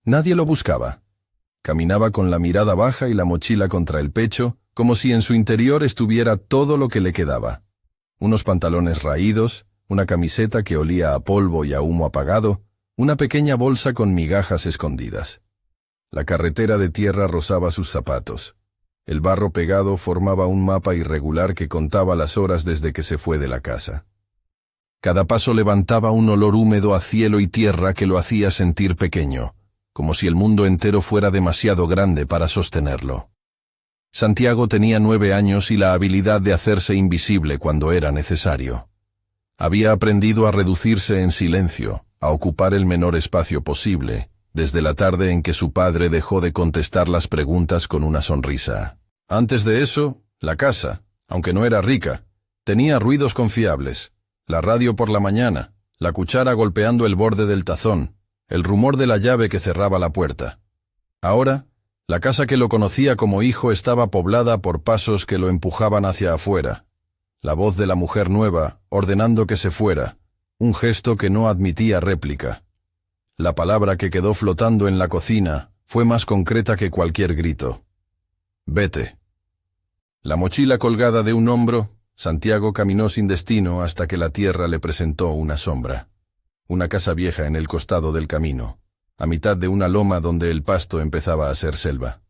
Nadie lo buscaba. Caminaba con la mirada baja y la mochila contra el pecho, como si en su interior estuviera todo lo que le quedaba. Unos pantalones raídos, una camiseta que olía a polvo y a humo apagado, una pequeña bolsa con migajas escondidas. La carretera de tierra rozaba sus zapatos. El barro pegado formaba un mapa irregular que contaba las horas desde que se fue de la casa. Cada paso levantaba un olor húmedo a cielo y tierra que lo hacía sentir pequeño, como si el mundo entero fuera demasiado grande para sostenerlo. Santiago tenía 9 años y la habilidad de hacerse invisible cuando era necesario. Había aprendido a reducirse en silencio, a ocupar el menor espacio posible, desde la tarde en que su padre dejó de contestar las preguntas con una sonrisa. Antes de eso, la casa, aunque no era rica, tenía ruidos confiables. La radio por la mañana, la cuchara golpeando el borde del tazón, el rumor de la llave que cerraba la puerta. Ahora, la casa que lo conocía como hijo estaba poblada por pasos que lo empujaban hacia afuera. La voz de la mujer nueva, ordenando que se fuera, un gesto que no admitía réplica. La palabra que quedó flotando en la cocina fue más concreta que cualquier grito. «Vete». La mochila colgada de un hombro, Santiago caminó sin destino hasta que la tierra le presentó una sombra. Una casa vieja en el costado del camino, a mitad de una loma donde el pasto empezaba a ser selva.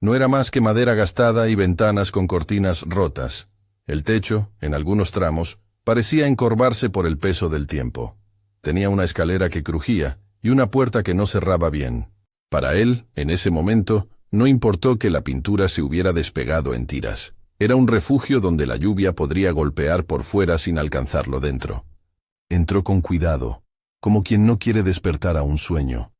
No era más que madera gastada y ventanas con cortinas rotas. El techo, en algunos tramos, parecía encorvarse por el peso del tiempo. Tenía una escalera que crujía y una puerta que no cerraba bien. Para él, en ese momento, no importó que la pintura se hubiera despegado en tiras. Era un refugio donde la lluvia podría golpear por fuera sin alcanzarlo dentro. Entró con cuidado, como quien no quiere despertar a un sueño.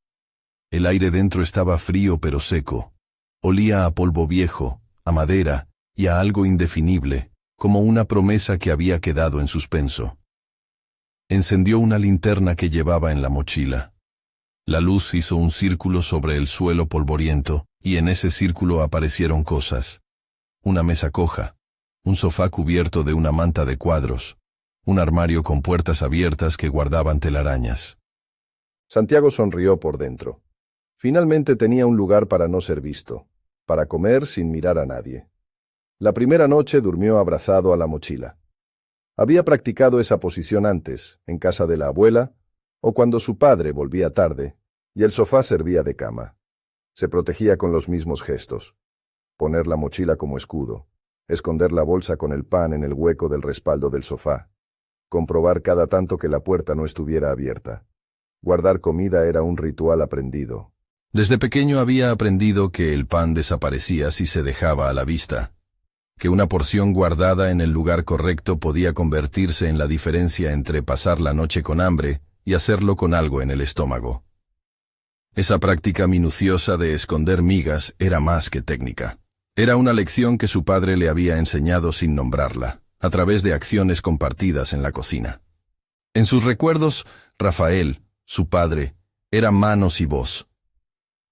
El aire dentro estaba frío pero seco. Olía a polvo viejo, a madera y a algo indefinible, como una promesa que había quedado en suspenso. Encendió una linterna que llevaba en la mochila. La luz hizo un círculo sobre el suelo polvoriento, y en ese círculo aparecieron cosas. Una mesa coja, un sofá cubierto de una manta de cuadros, un armario con puertas abiertas que guardaban telarañas. Santiago sonrió por dentro. Finalmente tenía un lugar para no ser visto, para comer sin mirar a nadie. La primera noche durmió abrazado a la mochila. Había practicado esa posición antes, en casa de la abuela, o cuando su padre volvía tarde, y el sofá servía de cama. Se protegía con los mismos gestos. Poner la mochila como escudo, esconder la bolsa con el pan en el hueco del respaldo del sofá, comprobar cada tanto que la puerta no estuviera abierta. Guardar comida era un ritual aprendido. Desde pequeño había aprendido que el pan desaparecía si se dejaba a la vista, que una porción guardada en el lugar correcto podía convertirse en la diferencia entre pasar la noche con hambre y hacerlo con algo en el estómago. Esa práctica minuciosa de esconder migas era más que técnica. Era una lección que su padre le había enseñado sin nombrarla, a través de acciones compartidas en la cocina. En sus recuerdos, Rafael, su padre, era manos y voz.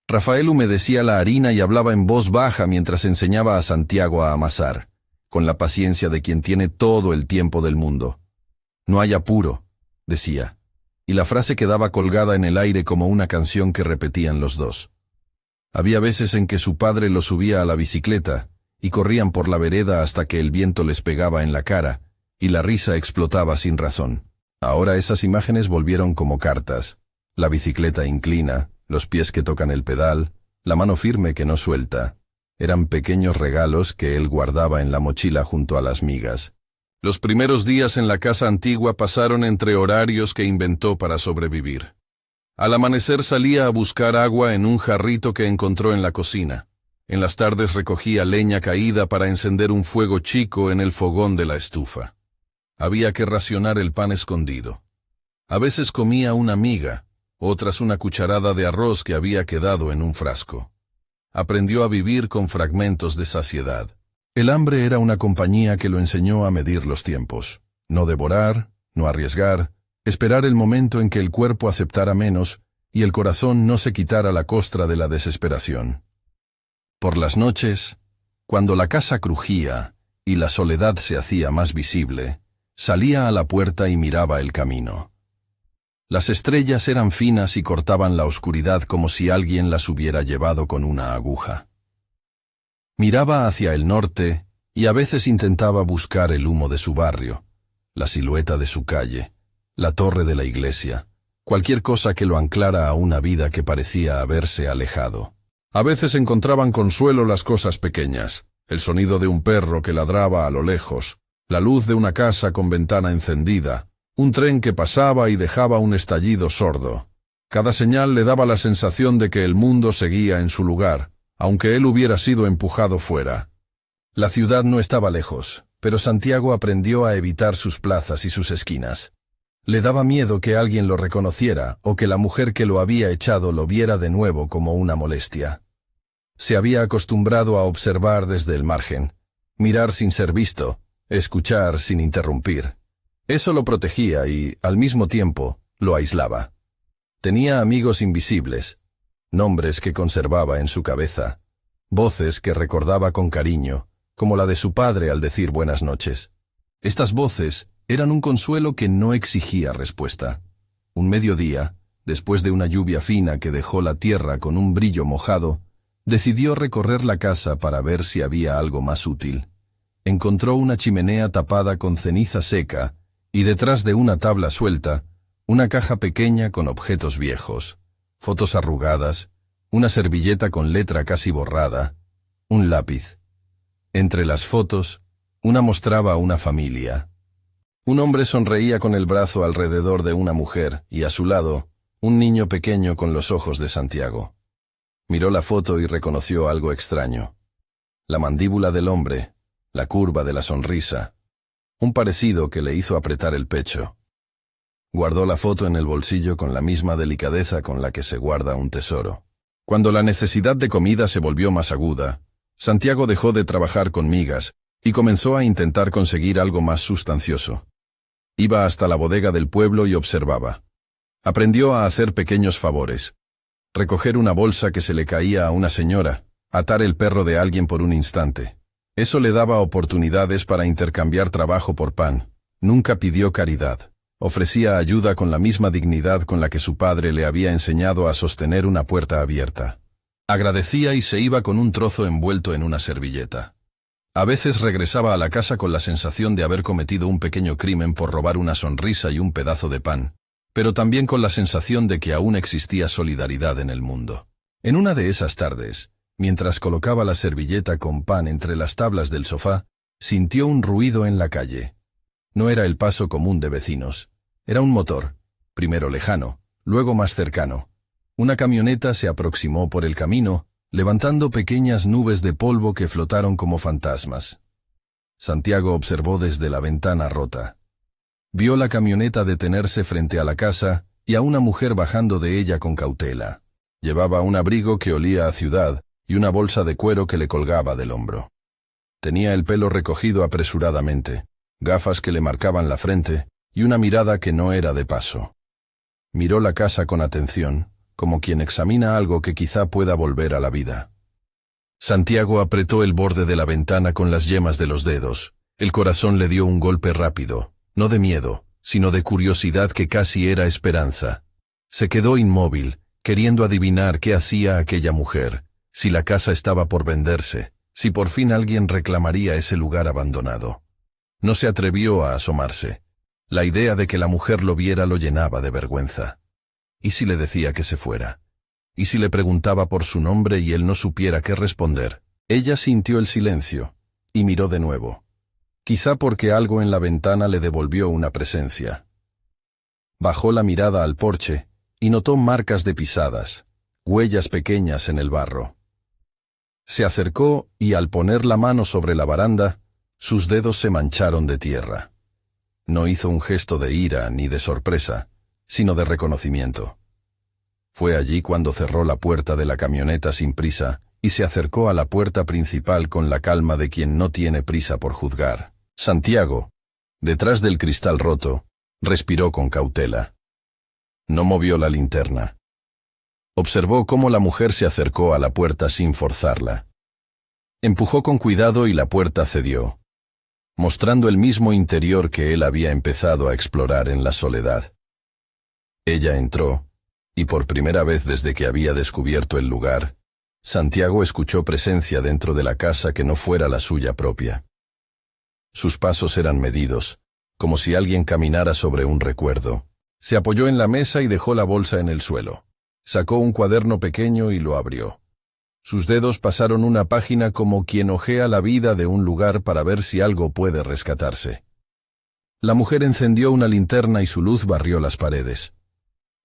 Rafael humedecía la harina y hablaba en voz baja mientras enseñaba a Santiago a amasar, con la paciencia de quien tiene todo el tiempo del mundo. «No hay apuro», decía, y la frase quedaba colgada en el aire como una canción que repetían los dos. Había veces en que su padre lo subía a la bicicleta y corrían por la vereda hasta que el viento les pegaba en la cara y la risa explotaba sin razón. Ahora esas imágenes volvieron como cartas. La bicicleta inclina, los pies que tocan el pedal, la mano firme que no suelta. Eran pequeños regalos que él guardaba en la mochila junto a las migas. Los primeros días en la casa antigua pasaron entre horarios que inventó para sobrevivir. Al amanecer salía a buscar agua en un jarrito que encontró en la cocina. En las tardes recogía leña caída para encender un fuego chico en el fogón de la estufa. Había que racionar el pan escondido. A veces comía una miga, otras una cucharada de arroz que había quedado en un frasco. Aprendió a vivir con fragmentos de saciedad. El hambre era una compañía que lo enseñó a medir los tiempos. No devorar, no arriesgar, esperar el momento en que el cuerpo aceptara menos y el corazón no se quitara la costra de la desesperación. Por las noches, cuando la casa crujía y la soledad se hacía más visible, salía a la puerta y miraba el camino. Las estrellas eran finas y cortaban la oscuridad como si alguien las hubiera llevado con una aguja. Miraba hacia el norte y a veces intentaba buscar el humo de su barrio, la silueta de su calle, la torre de la iglesia, cualquier cosa que lo anclara a una vida que parecía haberse alejado. A veces encontraban consuelo las cosas pequeñas, el sonido de un perro que ladraba a lo lejos, la luz de una casa con ventana encendida, un tren que pasaba y dejaba un estallido sordo. Cada señal le daba la sensación de que el mundo seguía en su lugar, aunque él hubiera sido empujado fuera. La ciudad no estaba lejos, pero Santiago aprendió a evitar sus plazas y sus esquinas. Le daba miedo que alguien lo reconociera o que la mujer que lo había echado lo viera de nuevo como una molestia. Se había acostumbrado a observar desde el margen, mirar sin ser visto, escuchar sin interrumpir. Eso lo protegía y, al mismo tiempo, lo aislaba. Tenía amigos invisibles, nombres que conservaba en su cabeza, voces que recordaba con cariño, como la de su padre al decir buenas noches. Estas voces eran un consuelo que no exigía respuesta. Un mediodía, después de una lluvia fina que dejó la tierra con un brillo mojado, decidió recorrer la casa para ver si había algo más útil. Encontró una chimenea tapada con ceniza seca y detrás de una tabla suelta, una caja pequeña con objetos viejos, fotos arrugadas, una servilleta con letra casi borrada, un lápiz. Entre las fotos, una mostraba a una familia. Un hombre sonreía con el brazo alrededor de una mujer y a su lado, un niño pequeño con los ojos de Santiago. Miró la foto y reconoció algo extraño. La mandíbula del hombre, la curva de la sonrisa, un parecido que le hizo apretar el pecho. Guardó la foto en el bolsillo con la misma delicadeza con la que se guarda un tesoro. Cuando la necesidad de comida se volvió más aguda, Santiago dejó de trabajar con migas y comenzó a intentar conseguir algo más sustancioso. Iba hasta la bodega del pueblo y observaba. Aprendió a hacer pequeños favores. Recoger una bolsa que se le caía a una señora, atar el perro de alguien por un instante. Eso le daba oportunidades para intercambiar trabajo por pan. Nunca pidió caridad. Ofrecía ayuda con la misma dignidad con la que su padre le había enseñado a sostener una puerta abierta. Agradecía y se iba con un trozo envuelto en una servilleta. A veces regresaba a la casa con la sensación de haber cometido un pequeño crimen por robar una sonrisa y un pedazo de pan, pero también con la sensación de que aún existía solidaridad en el mundo. En una de esas tardes, mientras colocaba la servilleta con pan entre las tablas del sofá, sintió un ruido en la calle. No era el paso común de vecinos. Era un motor, primero lejano, luego más cercano. Una camioneta se aproximó por el camino, levantando pequeñas nubes de polvo que flotaron como fantasmas. Santiago observó desde la ventana rota. Vio la camioneta detenerse frente a la casa y a una mujer bajando de ella con cautela. Llevaba un abrigo que olía a ciudad y una bolsa de cuero que le colgaba del hombro. Tenía el pelo recogido apresuradamente, gafas que le marcaban la frente y una mirada que no era de paso. Miró la casa con atención, como quien examina algo que quizá pueda volver a la vida. Santiago apretó el borde de la ventana con las yemas de los dedos. El corazón le dio un golpe rápido, no de miedo, sino de curiosidad que casi era esperanza. Se quedó inmóvil, queriendo adivinar qué hacía aquella mujer, si la casa estaba por venderse, si por fin alguien reclamaría ese lugar abandonado. No se atrevió a asomarse. La idea de que la mujer lo viera lo llenaba de vergüenza. ¿Y si le decía que se fuera? ¿Y si le preguntaba por su nombre y él no supiera qué responder? Ella sintió el silencio y miró de nuevo. Quizá porque algo en la ventana le devolvió una presencia. Bajó la mirada al porche y notó marcas de pisadas, huellas pequeñas en el barro. Se acercó y al poner la mano sobre la baranda, sus dedos se mancharon de tierra. No hizo un gesto de ira ni de sorpresa, sino de reconocimiento. Fue allí cuando cerró la puerta de la camioneta sin prisa y se acercó a la puerta principal con la calma de quien no tiene prisa por juzgar. Santiago, detrás del cristal roto, respiró con cautela. No movió la linterna. Observó cómo la mujer se acercó a la puerta sin forzarla. Empujó con cuidado y la puerta cedió, mostrando el mismo interior que él había empezado a explorar en la soledad. Ella entró, y por primera vez desde que había descubierto el lugar, Santiago escuchó presencia dentro de la casa que no fuera la suya propia. Sus pasos eran medidos, como si alguien caminara sobre un recuerdo. Se apoyó en la mesa y dejó la bolsa en el suelo. Sacó un cuaderno pequeño y lo abrió. Sus dedos pasaron una página como quien hojea la vida de un lugar para ver si algo puede rescatarse. La mujer encendió una linterna y su luz barrió las paredes.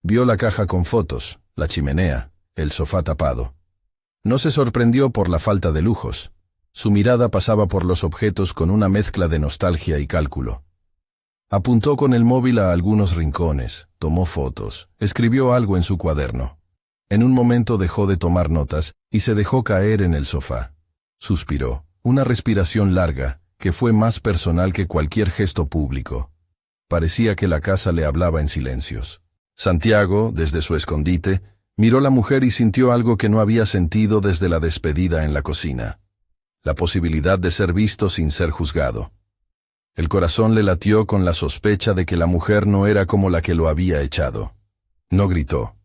Vio la caja con fotos, la chimenea, el sofá tapado. No se sorprendió por la falta de lujos. Su mirada pasaba por los objetos con una mezcla de nostalgia y cálculo. Apuntó con el móvil a algunos rincones, tomó fotos, escribió algo en su cuaderno. En un momento dejó de tomar notas y se dejó caer en el sofá. Suspiró, una respiración larga, que fue más personal que cualquier gesto público. Parecía que la casa le hablaba en silencios. Santiago, desde su escondite, miró a la mujer y sintió algo que no había sentido desde la despedida en la cocina. La posibilidad de ser visto sin ser juzgado. El corazón le latió con la sospecha de que la mujer no era como la que lo había echado. No gritó,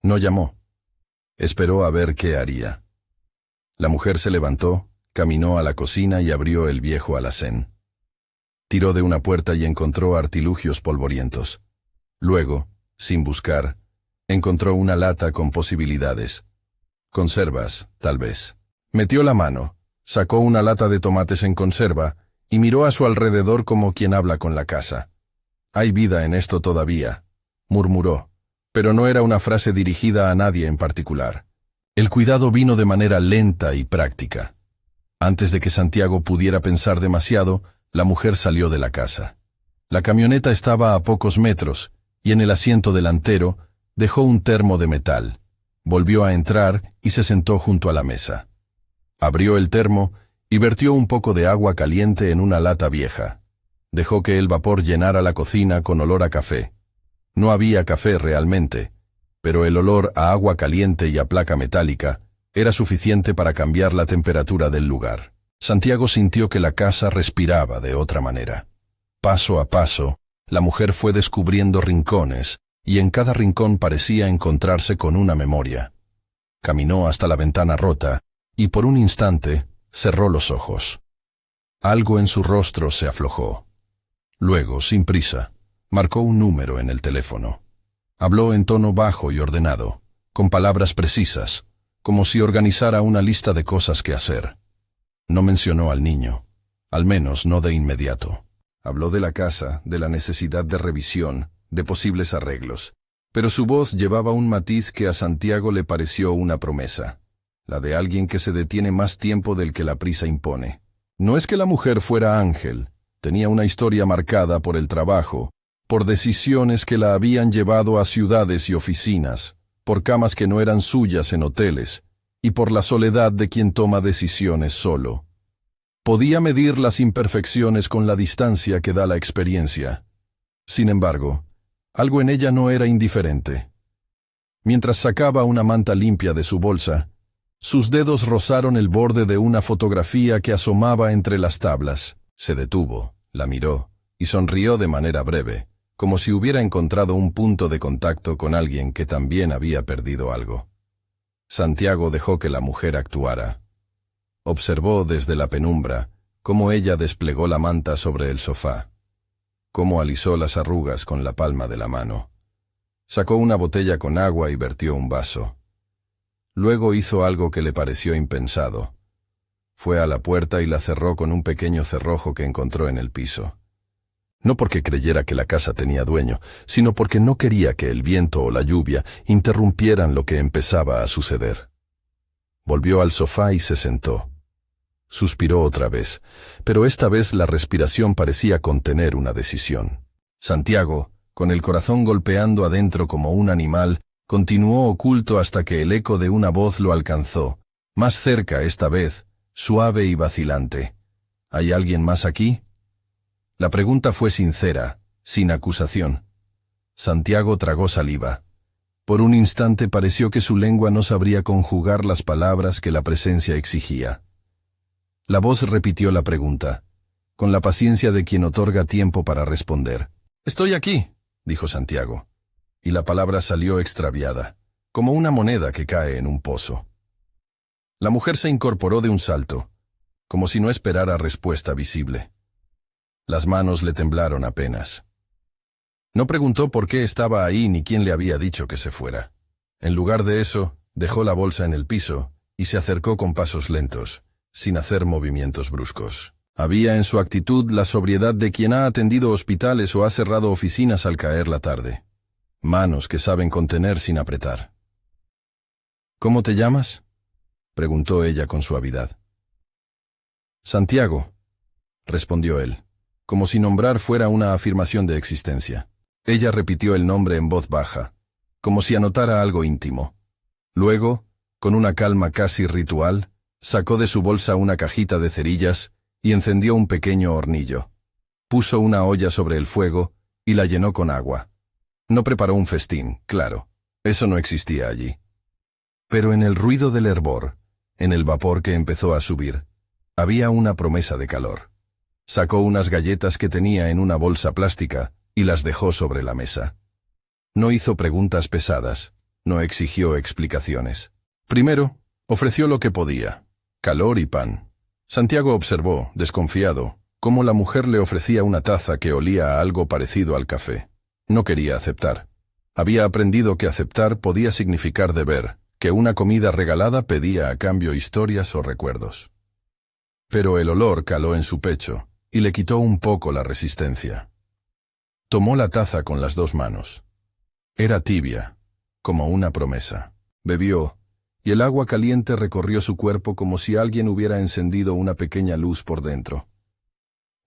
no llamó. Esperó a ver qué haría. La mujer se levantó, caminó a la cocina y abrió el viejo alacén. Tiró de una puerta y encontró artilugios polvorientos. Luego, sin buscar, encontró una lata con posibilidades. Conservas, tal vez. Metió la mano, sacó una lata de tomates en conserva y miró a su alrededor como quien habla con la casa. «Hay vida en esto todavía», murmuró, pero no era una frase dirigida a nadie en particular. El cuidado vino de manera lenta y práctica. Antes de que Santiago pudiera pensar demasiado, la mujer salió de la casa. La camioneta estaba a pocos metros, y en el asiento delantero dejó un termo de metal. Volvió a entrar y se sentó junto a la mesa. Abrió el termo y vertió un poco de agua caliente en una lata vieja. Dejó que el vapor llenara la cocina con olor a café. No había café realmente, pero el olor a agua caliente y a placa metálica era suficiente para cambiar la temperatura del lugar. Santiago sintió que la casa respiraba de otra manera. Paso a paso, la mujer fue descubriendo rincones, y en cada rincón parecía encontrarse con una memoria. Caminó hasta la ventana rota, y por un instante cerró los ojos. Algo en su rostro se aflojó. Luego, sin prisa, marcó un número en el teléfono. Habló en tono bajo y ordenado, con palabras precisas, como si organizara una lista de cosas que hacer. No mencionó al niño, al menos no de inmediato. Habló de la casa, de la necesidad de revisión, de posibles arreglos, pero su voz llevaba un matiz que a Santiago le pareció una promesa, la de alguien que se detiene más tiempo del que la prisa impone. No es que la mujer fuera ángel, tenía una historia marcada por el trabajo, por decisiones que la habían llevado a ciudades y oficinas, por camas que no eran suyas en hoteles, y por la soledad de quien toma decisiones solo. Podía medir las imperfecciones con la distancia que da la experiencia. Sin embargo, algo en ella no era indiferente. Mientras sacaba una manta limpia de su bolsa, sus dedos rozaron el borde de una fotografía que asomaba entre las tablas. Se detuvo, la miró, y sonrió de manera breve, como si hubiera encontrado un punto de contacto con alguien que también había perdido algo. Santiago dejó que la mujer actuara. Observó desde la penumbra cómo ella desplegó la manta sobre el sofá, cómo alisó las arrugas con la palma de la mano. Sacó una botella con agua y vertió un vaso. Luego hizo algo que le pareció impensado. Fue a la puerta y la cerró con un pequeño cerrojo que encontró en el piso. No porque creyera que la casa tenía dueño, sino porque no quería que el viento o la lluvia interrumpieran lo que empezaba a suceder. Volvió al sofá y se sentó. Suspiró otra vez, pero esta vez la respiración parecía contener una decisión. Santiago, con el corazón golpeando adentro como un animal, continuó oculto hasta que el eco de una voz lo alcanzó, más cerca esta vez, suave y vacilante. ¿Hay alguien más aquí? La pregunta fue sincera, sin acusación. Santiago tragó saliva. Por un instante pareció que su lengua no sabría conjugar las palabras que la presencia exigía. La voz repitió la pregunta, con la paciencia de quien otorga tiempo para responder. «Estoy aquí», dijo Santiago. y la palabra salió extraviada, como una moneda que cae en un pozo. La mujer se incorporó de un salto, como si no esperara respuesta visible. Las manos le temblaron apenas. No preguntó por qué estaba ahí ni quién le había dicho que se fuera. En lugar de eso, dejó la bolsa en el piso y se acercó con pasos lentos, sin hacer movimientos bruscos. Había en su actitud la sobriedad de quien ha atendido hospitales o ha cerrado oficinas al caer la tarde. Manos que saben contener sin apretar. «¿Cómo te llamas?», preguntó ella con suavidad. «Santiago», respondió él, como si nombrar fuera una afirmación de existencia. Ella repitió el nombre en voz baja, como si anotara algo íntimo. Luego, con una calma casi ritual, sacó de su bolsa una cajita de cerillas y encendió un pequeño hornillo. Puso una olla sobre el fuego y la llenó con agua. No preparó un festín, claro, eso no existía allí. Pero en el ruido del hervor, en el vapor que empezó a subir, había una promesa de calor. Sacó unas galletas que tenía en una bolsa plástica y las dejó sobre la mesa. No hizo preguntas pesadas, no exigió explicaciones. Primero, ofreció lo que podía, calor y pan. Santiago observó, desconfiado, cómo la mujer le ofrecía una taza que olía a algo parecido al café. No quería aceptar. Había aprendido que aceptar podía significar deber, que una comida regalada pedía a cambio historias o recuerdos. Pero el olor caló en su pecho y le quitó un poco la resistencia. Tomó la taza con las dos manos. Era tibia, como una promesa. Bebió, y el agua caliente recorrió su cuerpo como si alguien hubiera encendido una pequeña luz por dentro.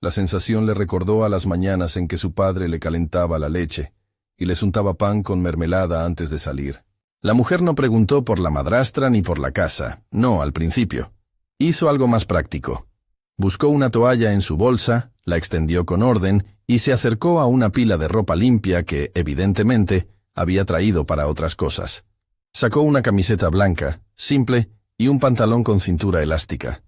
La sensación le recordó a las mañanas en que su padre le calentaba la leche y les untaba pan con mermelada antes de salir. La mujer no preguntó por la madrastra ni por la casa, no, al principio. Hizo algo más práctico. Buscó una toalla en su bolsa, la extendió con orden y se acercó a una pila de ropa limpia que, evidentemente, había traído para otras cosas. Sacó una camiseta blanca, simple, y un pantalón con cintura elástica.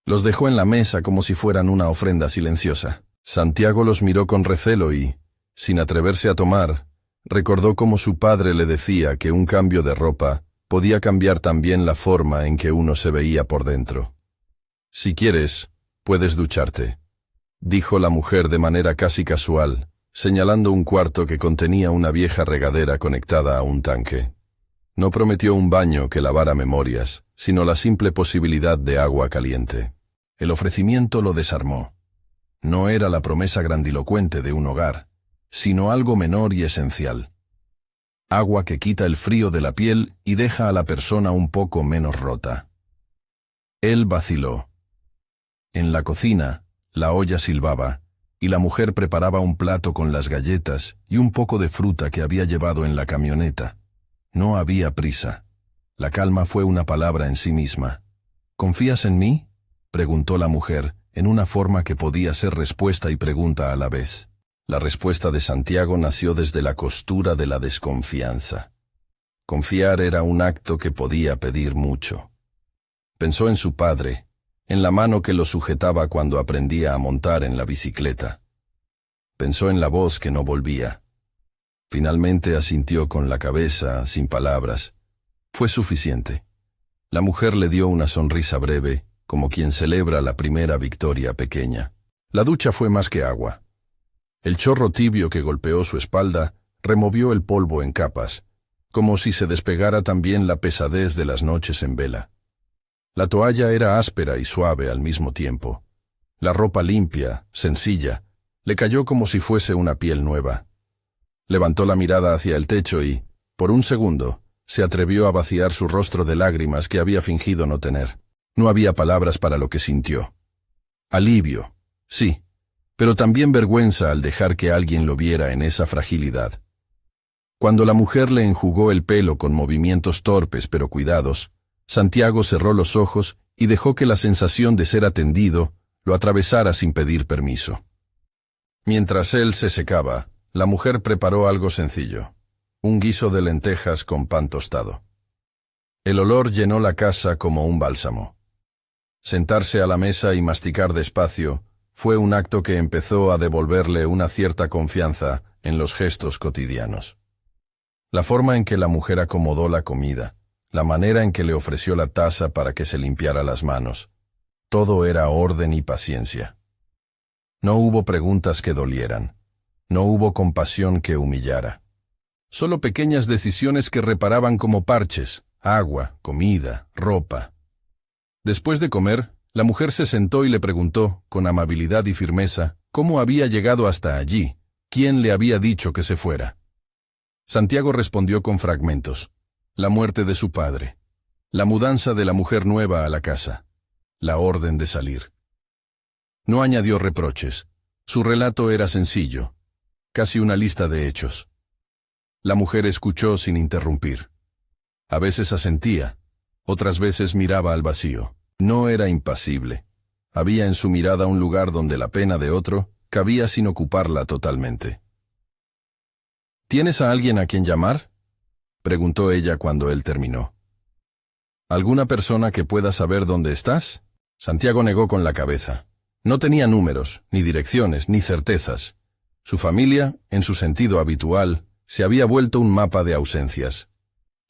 Los dejó en la mesa como si fueran una ofrenda silenciosa. Santiago los miró con recelo y, sin atreverse a tomar, recordó cómo su padre le decía que un cambio de ropa podía cambiar también la forma en que uno se veía por dentro. «Si quieres, puedes ducharte», dijo la mujer de manera casi casual, señalando un cuarto que contenía una vieja regadera conectada a un tanque. No prometió un baño que lavara memorias, sino la simple posibilidad de agua caliente. El ofrecimiento lo desarmó. No era la promesa grandilocuente de un hogar, sino algo menor y esencial. Agua que quita el frío de la piel y deja a la persona un poco menos rota. Él vaciló. En la cocina, la olla silbaba, y la mujer preparaba un plato con las galletas y un poco de fruta que había llevado en la camioneta. No había prisa. La calma fue una palabra en sí misma. «¿Confías en mí?», preguntó la mujer, en una forma que podía ser respuesta y pregunta a la vez. La respuesta de Santiago nació desde la costura de la desconfianza. Confiar era un acto que podía pedir mucho. Pensó en su padre, en la mano que lo sujetaba cuando aprendía a montar en la bicicleta. Pensó en la voz que no volvía. Finalmente asintió con la cabeza, sin palabras. Fue suficiente. La mujer le dio una sonrisa breve, como quien celebra la primera victoria pequeña. La ducha fue más que agua. El chorro tibio que golpeó su espalda removió el polvo en capas, como si se despegara también la pesadez de las noches en vela. La toalla era áspera y suave al mismo tiempo. La ropa limpia, sencilla, le cayó como si fuese una piel nueva. Levantó la mirada hacia el techo y, por un segundo, se atrevió a vaciar su rostro de lágrimas que había fingido no tener. No había palabras para lo que sintió. Alivio, sí, pero también vergüenza al dejar que alguien lo viera en esa fragilidad. Cuando la mujer le enjugó el pelo con movimientos torpes pero cuidados, Santiago cerró los ojos y dejó que la sensación de ser atendido lo atravesara sin pedir permiso. Mientras él se secaba, la mujer preparó algo sencillo, un guiso de lentejas con pan tostado. El olor llenó la casa como un bálsamo. Sentarse a la mesa y masticar despacio fue un acto que empezó a devolverle una cierta confianza en los gestos cotidianos. La forma en que la mujer acomodó la comida, la manera en que le ofreció la taza para que se limpiara las manos. Todo era orden y paciencia. No hubo preguntas que dolieran. No hubo compasión que humillara. Solo pequeñas decisiones que reparaban como parches: agua, comida, ropa. Después de comer, la mujer se sentó y le preguntó, con amabilidad y firmeza, cómo había llegado hasta allí, quién le había dicho que se fuera. Santiago respondió con fragmentos: la muerte de su padre, la mudanza de la mujer nueva a la casa, la orden de salir. No añadió reproches. Su relato era sencillo, casi una lista de hechos. La mujer escuchó sin interrumpir. A veces asentía, otras veces miraba al vacío. No era impasible. Había en su mirada un lugar donde la pena de otro cabía sin ocuparla totalmente. ¿Tienes a alguien a quien llamar?, preguntó ella cuando él terminó. ¿Alguna persona que pueda saber dónde estás? Santiago negó con la cabeza. No tenía números, ni direcciones, ni certezas. Su familia, en su sentido habitual, se había vuelto un mapa de ausencias.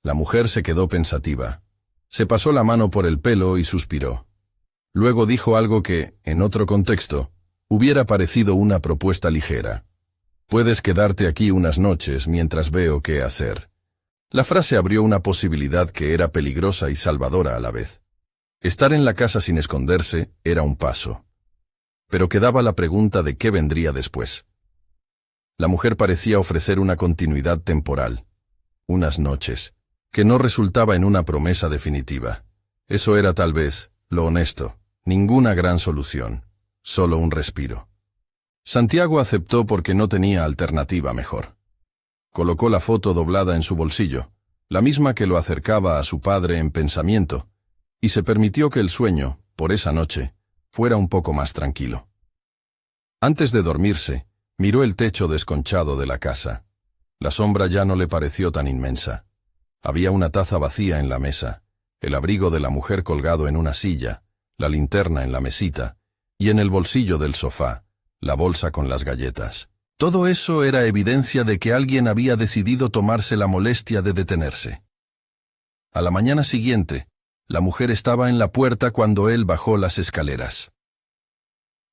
La mujer se quedó pensativa. Se pasó la mano por el pelo y suspiró. Luego dijo algo que, en otro contexto, hubiera parecido una propuesta ligera. Puedes quedarte aquí unas noches mientras veo qué hacer. La frase abrió una posibilidad que era peligrosa y salvadora a la vez. Estar en la casa sin esconderse era un paso. Pero quedaba la pregunta de qué vendría después. La mujer parecía ofrecer una continuidad temporal. Unas noches, que no resultaba en una promesa definitiva. Eso era tal vez lo honesto, ninguna gran solución, solo un respiro. Santiago aceptó porque no tenía alternativa mejor. Colocó la foto doblada en su bolsillo, la misma que lo acercaba a su padre en pensamiento, y se permitió que el sueño, por esa noche, fuera un poco más tranquilo. Antes de dormirse, miró el techo desconchado de la casa. La sombra ya no le pareció tan inmensa. Había una taza vacía en la mesa, el abrigo de la mujer colgado en una silla, la linterna en la mesita, y en el bolsillo del sofá, la bolsa con las galletas. Todo eso era evidencia de que alguien había decidido tomarse la molestia de detenerse. A la mañana siguiente, la mujer estaba en la puerta cuando él bajó las escaleras.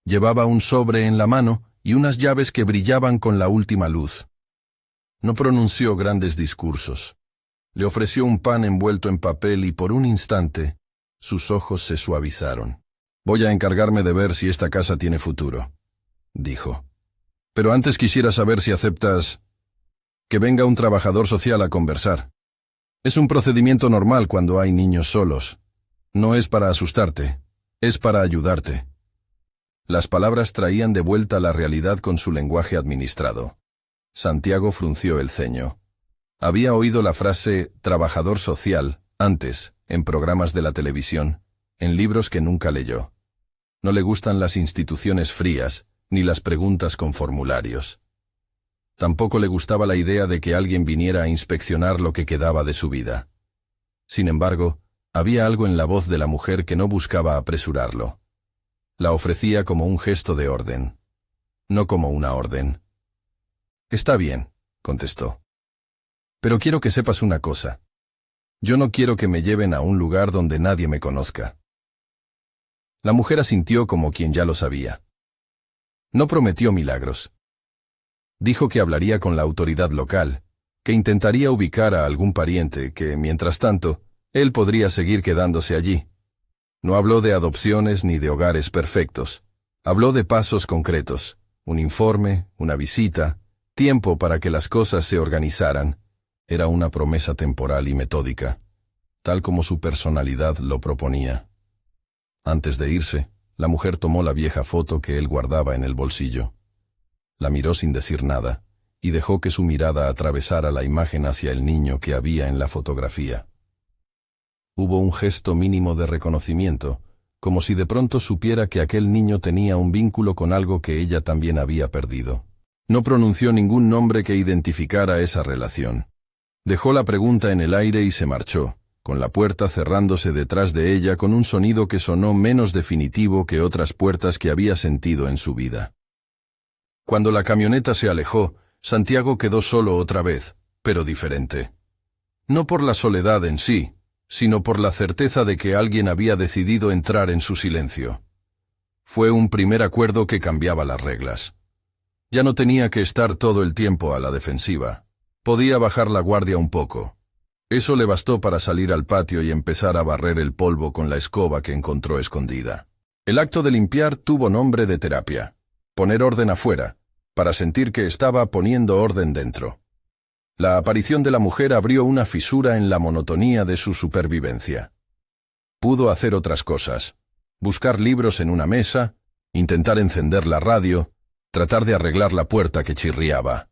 Llevaba un sobre en la mano y unas llaves que brillaban con la última luz. No pronunció grandes discursos. Le ofreció un pan envuelto en papel y por un instante, sus ojos se suavizaron. Voy a encargarme de ver si esta casa tiene futuro, dijo. Pero antes quisiera saber si aceptas que venga un trabajador social a conversar. Es un procedimiento normal cuando hay niños solos. No es para asustarte, es para ayudarte. Las palabras traían de vuelta la realidad con su lenguaje administrado. Santiago frunció el ceño. Había oído la frase «trabajador social» antes, en programas de la televisión, en libros que nunca leyó. No le gustan las instituciones frías, ni las preguntas con formularios. Tampoco le gustaba la idea de que alguien viniera a inspeccionar lo que quedaba de su vida. Sin embargo, había algo en la voz de la mujer que no buscaba apresurarlo. La ofrecía como un gesto de orden, no como una orden. «Está bien», contestó. «Pero quiero que sepas una cosa. Yo no quiero que me lleven a un lugar donde nadie me conozca». La mujer asintió como quien ya lo sabía. No prometió milagros. Dijo que hablaría con la autoridad local, que intentaría ubicar a algún pariente, que, mientras tanto, él podría seguir quedándose allí. No habló de adopciones ni de hogares perfectos. Habló de pasos concretos, un informe, una visita, tiempo para que las cosas se organizaran. Era una promesa temporal y metódica, tal como su personalidad lo proponía. Antes de irse, la mujer tomó la vieja foto que él guardaba en el bolsillo. La miró sin decir nada, y dejó que su mirada atravesara la imagen hacia el niño que había en la fotografía. Hubo un gesto mínimo de reconocimiento, como si de pronto supiera que aquel niño tenía un vínculo con algo que ella también había perdido. No pronunció ningún nombre que identificara esa relación. Dejó la pregunta en el aire y se marchó, con la puerta cerrándose detrás de ella con un sonido que sonó menos definitivo que otras puertas que había sentido en su vida. Cuando la camioneta se alejó, Santiago quedó solo otra vez, pero diferente. No por la soledad en sí, sino por la certeza de que alguien había decidido entrar en su silencio. Fue un primer acuerdo que cambiaba las reglas. Ya no tenía que estar todo el tiempo a la defensiva. Podía bajar la guardia un poco. Eso le bastó para salir al patio y empezar a barrer el polvo con la escoba que encontró escondida. El acto de limpiar tuvo nombre de terapia. Poner orden afuera, para sentir que estaba poniendo orden dentro. La aparición de la mujer abrió una fisura en la monotonía de su supervivencia. Pudo hacer otras cosas. Buscar libros en una mesa, intentar encender la radio, tratar de arreglar la puerta que chirriaba.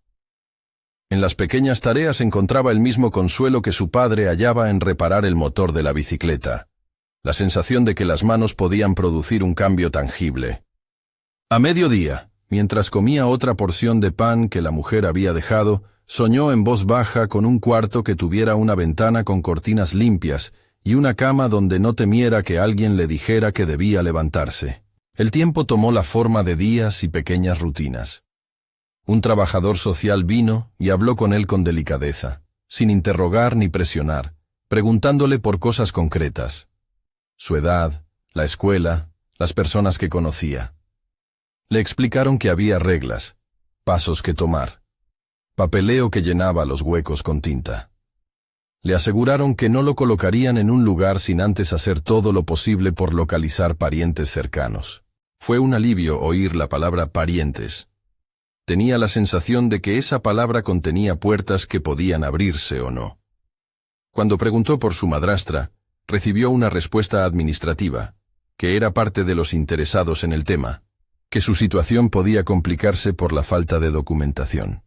En las pequeñas tareas encontraba el mismo consuelo que su padre hallaba en reparar el motor de la bicicleta. La sensación de que las manos podían producir un cambio tangible. A mediodía, mientras comía otra porción de pan que la mujer había dejado, soñó en voz baja con un cuarto que tuviera una ventana con cortinas limpias y una cama donde no temiera que alguien le dijera que debía levantarse. El tiempo tomó la forma de días y pequeñas rutinas. Un trabajador social vino y habló con él con delicadeza, sin interrogar ni presionar, preguntándole por cosas concretas. Su edad, la escuela, las personas que conocía. Le explicaron que había reglas, pasos que tomar, papeleo que llenaba los huecos con tinta. Le aseguraron que no lo colocarían en un lugar sin antes hacer todo lo posible por localizar parientes cercanos. Fue un alivio oír la palabra parientes. Tenía la sensación de que esa palabra contenía puertas que podían abrirse o no. Cuando preguntó por su madrastra, recibió una respuesta administrativa, que era parte de los interesados en el tema, que su situación podía complicarse por la falta de documentación.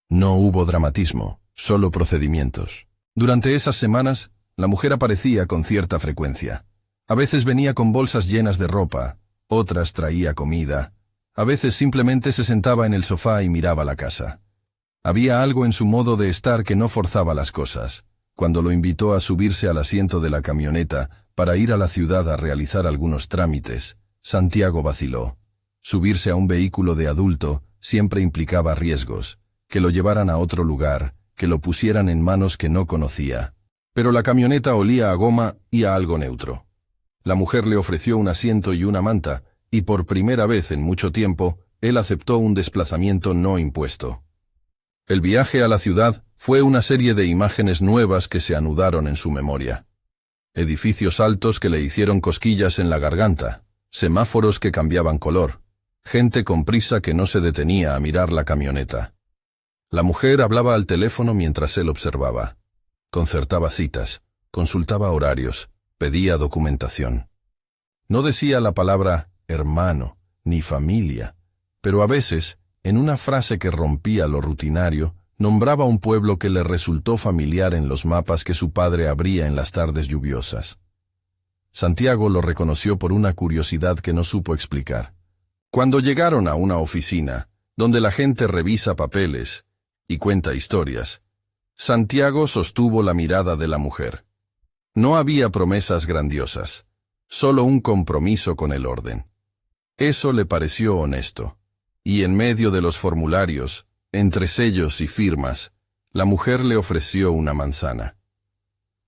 No hubo dramatismo, solo procedimientos. Durante esas semanas, la mujer aparecía con cierta frecuencia. A veces venía con bolsas llenas de ropa, otras traía comida, a veces simplemente se sentaba en el sofá y miraba la casa. Había algo en su modo de estar que no forzaba las cosas. Cuando lo invitó a subirse al asiento de la camioneta para ir a la ciudad a realizar algunos trámites, Santiago vaciló. Subirse a un vehículo de adulto siempre implicaba riesgos, que lo llevaran a otro lugar, que lo pusieran en manos que no conocía. Pero la camioneta olía a goma y a algo neutro. La mujer le ofreció un asiento y una manta, y por primera vez en mucho tiempo, él aceptó un desplazamiento no impuesto. El viaje a la ciudad fue una serie de imágenes nuevas que se anudaron en su memoria. Edificios altos que le hicieron cosquillas en la garganta, semáforos que cambiaban color, gente con prisa que no se detenía a mirar la camioneta. La mujer hablaba al teléfono mientras él observaba. Concertaba citas, consultaba horarios, pedía documentación. No decía la palabra hermano ni familia, pero a veces, en una frase que rompía lo rutinario, nombraba un pueblo que le resultó familiar en los mapas que su padre abría en las tardes lluviosas. Santiago lo reconoció por una curiosidad que no supo explicar. Cuando llegaron a una oficina, donde la gente revisa papeles y cuenta historias, Santiago sostuvo la mirada de la mujer. No había promesas grandiosas, solo un compromiso con el orden. Eso le pareció honesto, y en medio de los formularios, entre sellos y firmas, la mujer le ofreció una manzana.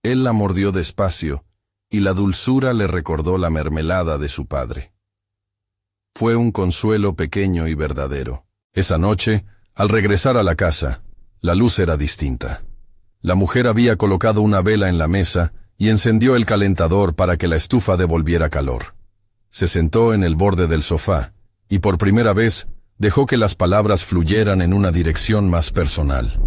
Él la mordió despacio, y la dulzura le recordó la mermelada de su padre. Fue un consuelo pequeño y verdadero. Esa noche, al regresar a la casa, la luz era distinta. La mujer había colocado una vela en la mesa y encendió el calentador para que la estufa devolviera calor. Se sentó en el borde del sofá y por primera vez dejó que las palabras fluyeran en una dirección más personal.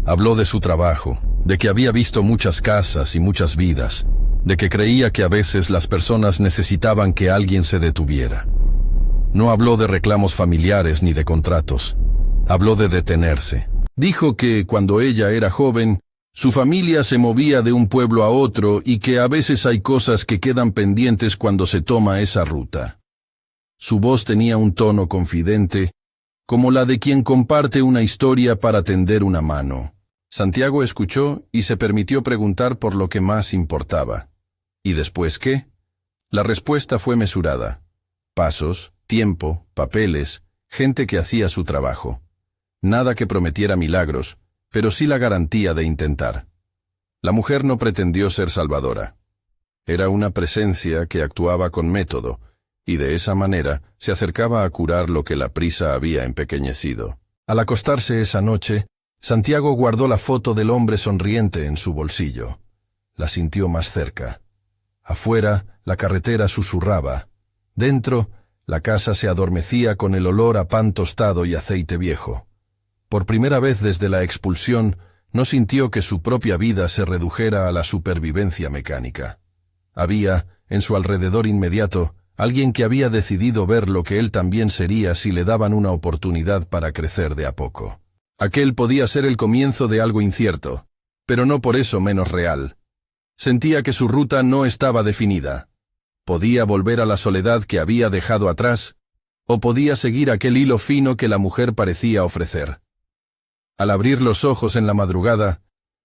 Habló de su trabajo, de que había visto muchas casas y muchas vidas, de que creía que a veces las personas necesitaban que alguien se detuviera. No habló de reclamos familiares ni de contratos. Habló de detenerse. Dijo que, cuando ella era joven, su familia se movía de un pueblo a otro y que a veces hay cosas que quedan pendientes cuando se toma esa ruta. Su voz tenía un tono confidente, como la de quien comparte una historia para tender una mano. Santiago escuchó y se permitió preguntar por lo que más importaba. ¿Y después qué? La respuesta fue mesurada. Pasos, tiempo, papeles, gente que hacía su trabajo. Nada que prometiera milagros, pero sí la garantía de intentar. La mujer no pretendió ser salvadora. Era una presencia que actuaba con método, y de esa manera se acercaba a curar lo que la prisa había empequeñecido. Al acostarse esa noche, Santiago guardó la foto del hombre sonriente en su bolsillo. La sintió más cerca. Afuera, la carretera susurraba. Dentro, la casa se adormecía con el olor a pan tostado y aceite viejo. Por primera vez desde la expulsión, no sintió que su propia vida se redujera a la supervivencia mecánica. Había, en su alrededor inmediato, alguien que había decidido ver lo que él también sería si le daban una oportunidad para crecer de a poco. Aquel podía ser el comienzo de algo incierto, pero no por eso menos real. Sentía que su ruta no estaba definida. Podía volver a la soledad que había dejado atrás, o podía seguir aquel hilo fino que la mujer parecía ofrecer. Al abrir los ojos en la madrugada,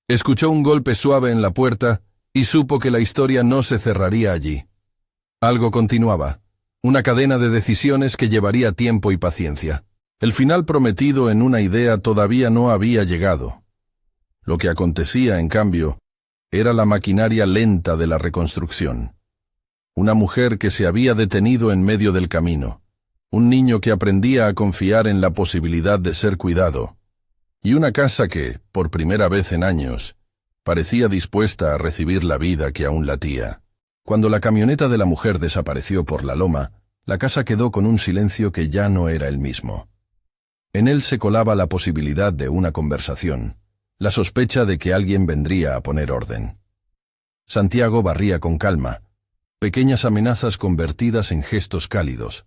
escuchó un golpe suave en la puerta y supo que la historia no se cerraría allí. Algo continuaba, una cadena de decisiones que llevaría tiempo y paciencia. El final prometido en una idea todavía no había llegado. Lo que acontecía, en cambio, era la maquinaria lenta de la reconstrucción. Una mujer que se había detenido en medio del camino, un niño que aprendía a confiar en la posibilidad de ser cuidado, y una casa que, por primera vez en años, parecía dispuesta a recibir la vida que aún latía. Cuando la camioneta de la mujer desapareció por la loma, la casa quedó con un silencio que ya no era el mismo. En él se colaba la posibilidad de una conversación, la sospecha de que alguien vendría a poner orden. Santiago barría con calma, pequeñas amenazas convertidas en gestos cálidos.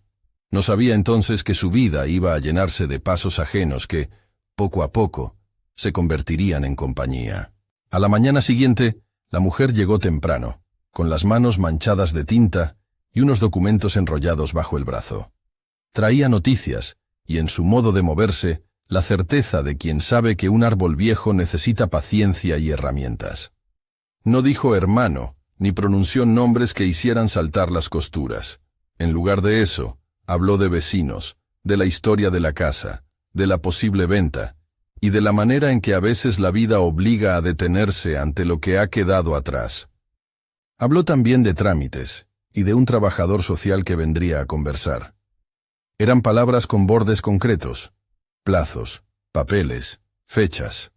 No sabía entonces que su vida iba a llenarse de pasos ajenos que, poco a poco, se convertirían en compañía. A la mañana siguiente, la mujer llegó temprano, con las manos manchadas de tinta y unos documentos enrollados bajo el brazo. Traía noticias, y en su modo de moverse, la certeza de quien sabe que un árbol viejo necesita paciencia y herramientas. No dijo hermano, ni pronunció nombres que hicieran saltar las costuras. En lugar de eso, habló de vecinos, de la historia de la casa, de la posible venta, y de la manera en que a veces la vida obliga a detenerse ante lo que ha quedado atrás. Habló también de trámites, y de un trabajador social que vendría a conversar. Eran palabras con bordes concretos, plazos, papeles, fechas.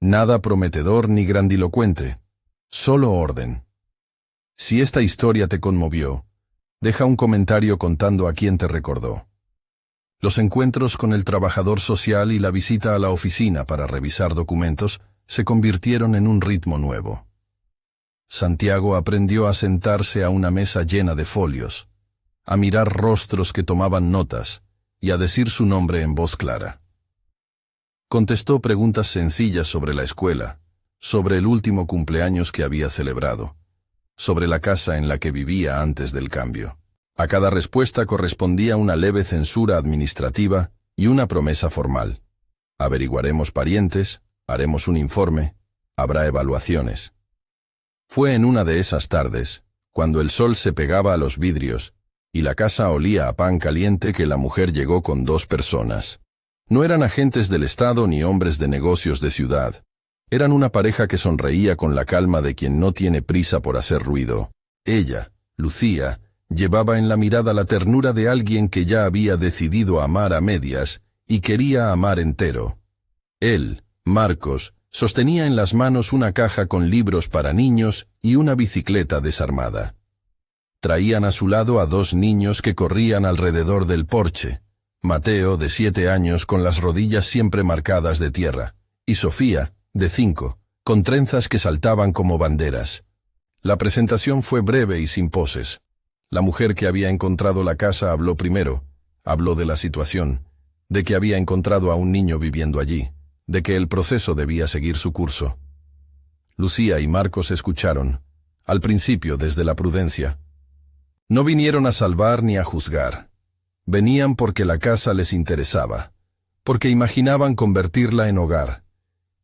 Nada prometedor ni grandilocuente, solo orden. Si esta historia te conmovió, deja un comentario contando a quién te recordó. Los encuentros con el trabajador social y la visita a la oficina para revisar documentos se convirtieron en un ritmo nuevo. Santiago aprendió a sentarse a una mesa llena de folios, a mirar rostros que tomaban notas y a decir su nombre en voz clara. Contestó preguntas sencillas sobre la escuela, sobre el último cumpleaños que había celebrado, sobre la casa en la que vivía antes del cambio. A cada respuesta correspondía una leve censura administrativa y una promesa formal. Averiguaremos parientes, haremos un informe, habrá evaluaciones. Fue en una de esas tardes, cuando el sol se pegaba a los vidrios y la casa olía a pan caliente, que la mujer llegó con 2 personas. No eran agentes del Estado ni hombres de negocios de ciudad. Eran una pareja que sonreía con la calma de quien no tiene prisa por hacer ruido. Ella, Lucía, llevaba en la mirada la ternura de alguien que ya había decidido amar a medias y quería amar entero. Él, Marcos, sostenía en las manos una caja con libros para niños y una bicicleta desarmada. Traían a su lado a 2 niños que corrían alrededor del porche. Mateo, de 7 años, con las rodillas siempre marcadas de tierra, y Sofía, de 5, con trenzas que saltaban como banderas. La presentación fue breve y sin poses. La mujer que había encontrado la casa habló primero, habló de la situación, de que había encontrado a un niño viviendo allí, de que el proceso debía seguir su curso. Lucía y Marcos escucharon, al principio desde la prudencia. No vinieron a salvar ni a juzgar. Venían porque la casa les interesaba, porque imaginaban convertirla en hogar,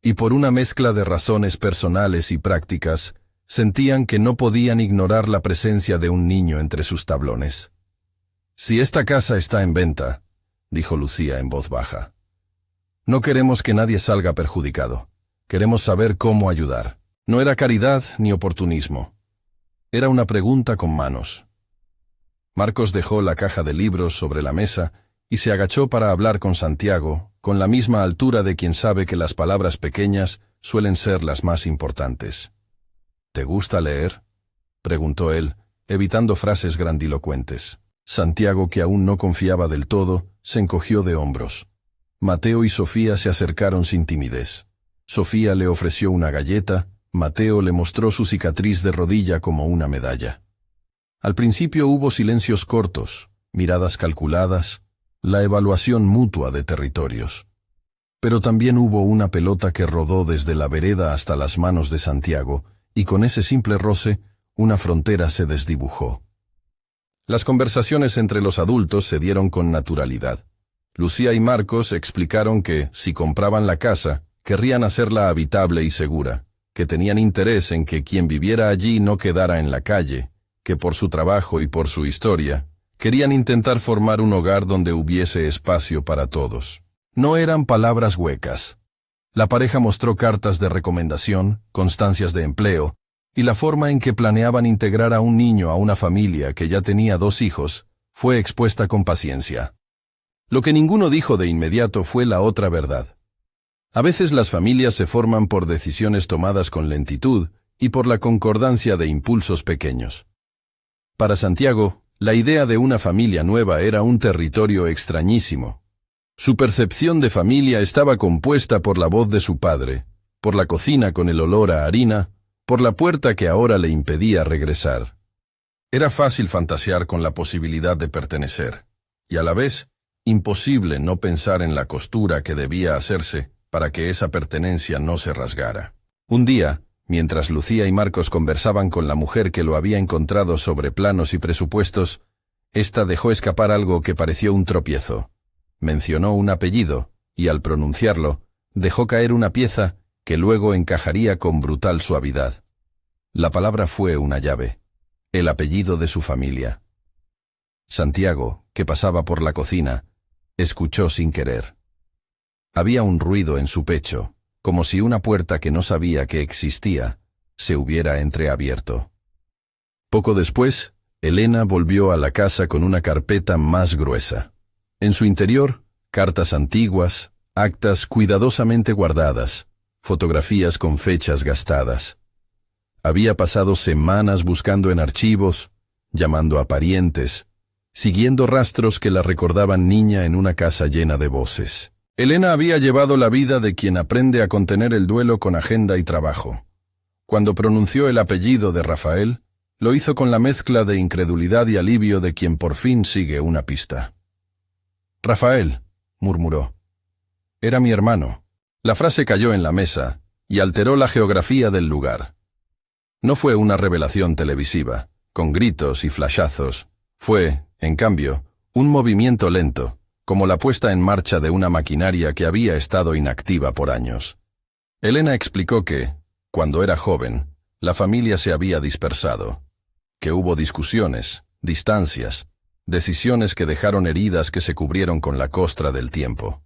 y por una mezcla de razones personales y prácticas, sentían que no podían ignorar la presencia de un niño entre sus tablones. «Si esta casa está en venta», dijo Lucía en voz baja, No queremos que nadie salga perjudicado. Queremos saber cómo ayudar. No era caridad ni oportunismo. Era una pregunta con manos. Marcos dejó la caja de libros sobre la mesa y se agachó para hablar con Santiago, con la misma altura de quien sabe que las palabras pequeñas suelen ser las más importantes. ¿Te gusta leer?, preguntó él, evitando frases grandilocuentes. Santiago, que aún no confiaba del todo, se encogió de hombros. Mateo y Sofía se acercaron sin timidez. Sofía le ofreció una galleta, Mateo le mostró su cicatriz de rodilla como una medalla. Al principio hubo silencios cortos, miradas calculadas, la evaluación mutua de territorios. Pero también hubo una pelota que rodó desde la vereda hasta las manos de Santiago, y con ese simple roce, una frontera se desdibujó. Las conversaciones entre los adultos se dieron con naturalidad. Lucía y Marcos explicaron que, si compraban la casa, querrían hacerla habitable y segura, que tenían interés en que quien viviera allí no quedara en la calle, que por su trabajo y por su historia, querían intentar formar un hogar donde hubiese espacio para todos. No eran palabras huecas. La pareja mostró cartas de recomendación, constancias de empleo, y la forma en que planeaban integrar a un niño a una familia que ya tenía 2 hijos, fue expuesta con paciencia. Lo que ninguno dijo de inmediato fue la otra verdad. A veces las familias se forman por decisiones tomadas con lentitud y por la concordancia de impulsos pequeños. Para Santiago, la idea de una familia nueva era un territorio extrañísimo. Su percepción de familia estaba compuesta por la voz de su padre, por la cocina con el olor a harina, por la puerta que ahora le impedía regresar. Era fácil fantasear con la posibilidad de pertenecer, y a la vez, imposible no pensar en la costura que debía hacerse para que esa pertenencia no se rasgara. Un día, mientras Lucía y Marcos conversaban con la mujer que lo había encontrado sobre planos y presupuestos, ésta dejó escapar algo que pareció un tropiezo. Mencionó un apellido, y al pronunciarlo, dejó caer una pieza que luego encajaría con brutal suavidad. La palabra fue una llave, el apellido de su familia. Santiago, que pasaba por la cocina, escuchó sin querer. Había un ruido en su pecho, como si una puerta que no sabía que existía se hubiera entreabierto. Poco después, Elena volvió a la casa con una carpeta más gruesa. En su interior, cartas antiguas, actas cuidadosamente guardadas, fotografías con fechas gastadas. Había pasado semanas buscando en archivos, llamando a parientes, siguiendo rastros que la recordaban niña en una casa llena de voces. Elena había llevado la vida de quien aprende a contener el duelo con agenda y trabajo. Cuando pronunció el apellido de Rafael, lo hizo con la mezcla de incredulidad y alivio de quien por fin sigue una pista. «Rafael», murmuró. «Era mi hermano». La frase cayó en la mesa y alteró la geografía del lugar. No fue una revelación televisiva, con gritos y flashazos. Fue, en cambio, un movimiento lento, como la puesta en marcha de una maquinaria que había estado inactiva por años. Elena explicó que, cuando era joven, la familia se había dispersado, que hubo discusiones, distancias, decisiones que dejaron heridas que se cubrieron con la costra del tiempo.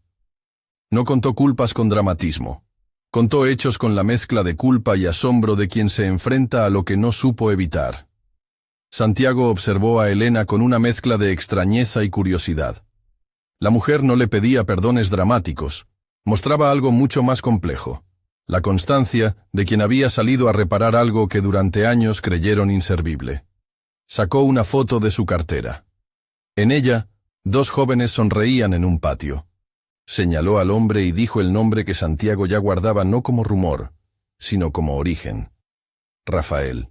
No contó culpas con dramatismo. Contó hechos con la mezcla de culpa y asombro de quien se enfrenta a lo que no supo evitar. Santiago observó a Elena con una mezcla de extrañeza y curiosidad. La mujer no le pedía perdones dramáticos, mostraba algo mucho más complejo, la constancia de quien había salido a reparar algo que durante años creyeron inservible. Sacó una foto de su cartera. En ella, 2 jóvenes sonreían en un patio. Señaló al hombre y dijo el nombre que Santiago ya guardaba no como rumor, sino como origen: Rafael.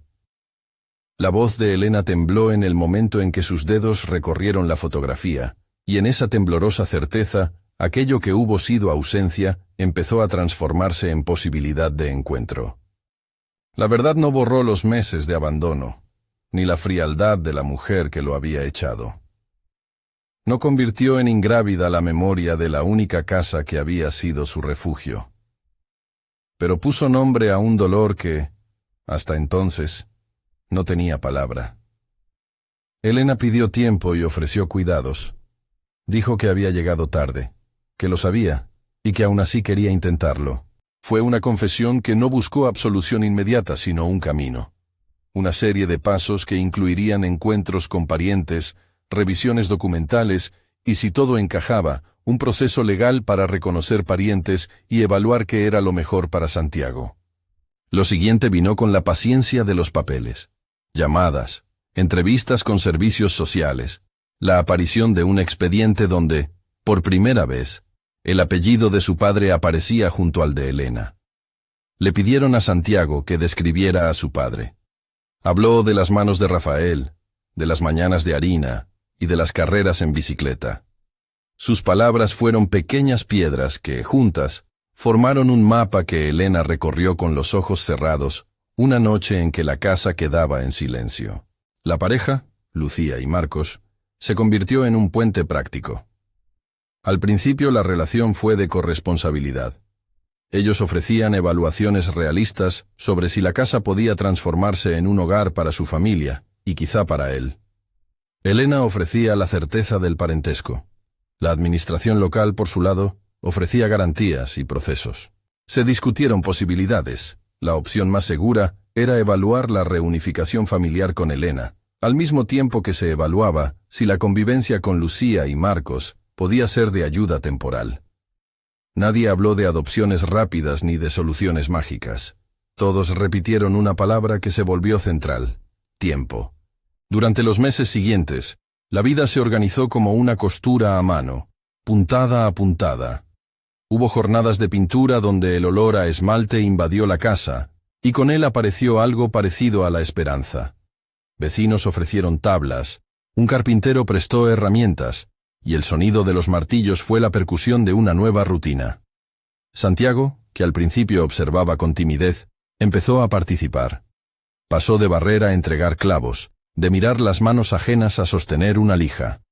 La voz de Elena tembló en el momento en que sus dedos recorrieron la fotografía, y en esa temblorosa certeza, aquello que hubo sido ausencia empezó a transformarse en posibilidad de encuentro. La verdad no borró los meses de abandono, ni la frialdad de la mujer que lo había echado. No convirtió en ingrávida la memoria de la única casa que había sido su refugio. Pero puso nombre a un dolor que, hasta entonces, no tenía palabra. Elena pidió tiempo y ofreció cuidados. Dijo que había llegado tarde, que lo sabía, y que aún así quería intentarlo. Fue una confesión que no buscó absolución inmediata, sino un camino. Una serie de pasos que incluirían encuentros con parientes, revisiones documentales y, si todo encajaba, un proceso legal para reconocer parientes y evaluar qué era lo mejor para Santiago. Lo siguiente vino con la paciencia de los papeles. Llamadas, entrevistas con servicios sociales, la aparición de un expediente donde, por primera vez, el apellido de su padre aparecía junto al de Elena. Le pidieron a Santiago que describiera a su padre. Habló de las manos de Rafael, de las mañanas de harina y de las carreras en bicicleta. Sus palabras fueron pequeñas piedras que, juntas, formaron un mapa que Elena recorrió con los ojos cerrados una noche en que la casa quedaba en silencio. La pareja, Lucía y Marcos, se convirtió en un puente práctico. Al principio la relación fue de corresponsabilidad. Ellos ofrecían evaluaciones realistas sobre si la casa podía transformarse en un hogar para su familia y quizá para él. Elena ofrecía la certeza del parentesco. La administración local, por su lado, ofrecía garantías y procesos. Se discutieron posibilidades. La opción más segura era evaluar la reunificación familiar con Elena, al mismo tiempo que se evaluaba si la convivencia con Lucía y Marcos podía ser de ayuda temporal. Nadie habló de adopciones rápidas ni de soluciones mágicas. Todos repitieron una palabra que se volvió central: tiempo. Durante los meses siguientes, la vida se organizó como una costura a mano, puntada a puntada. Hubo jornadas de pintura donde el olor a esmalte invadió la casa, y con él apareció algo parecido a la esperanza. Vecinos ofrecieron tablas, un carpintero prestó herramientas, y el sonido de los martillos fue la percusión de una nueva rutina. Santiago, que al principio observaba con timidez, empezó a participar. Pasó de barrer a entregar clavos, de mirar las manos ajenas a sostener una lija.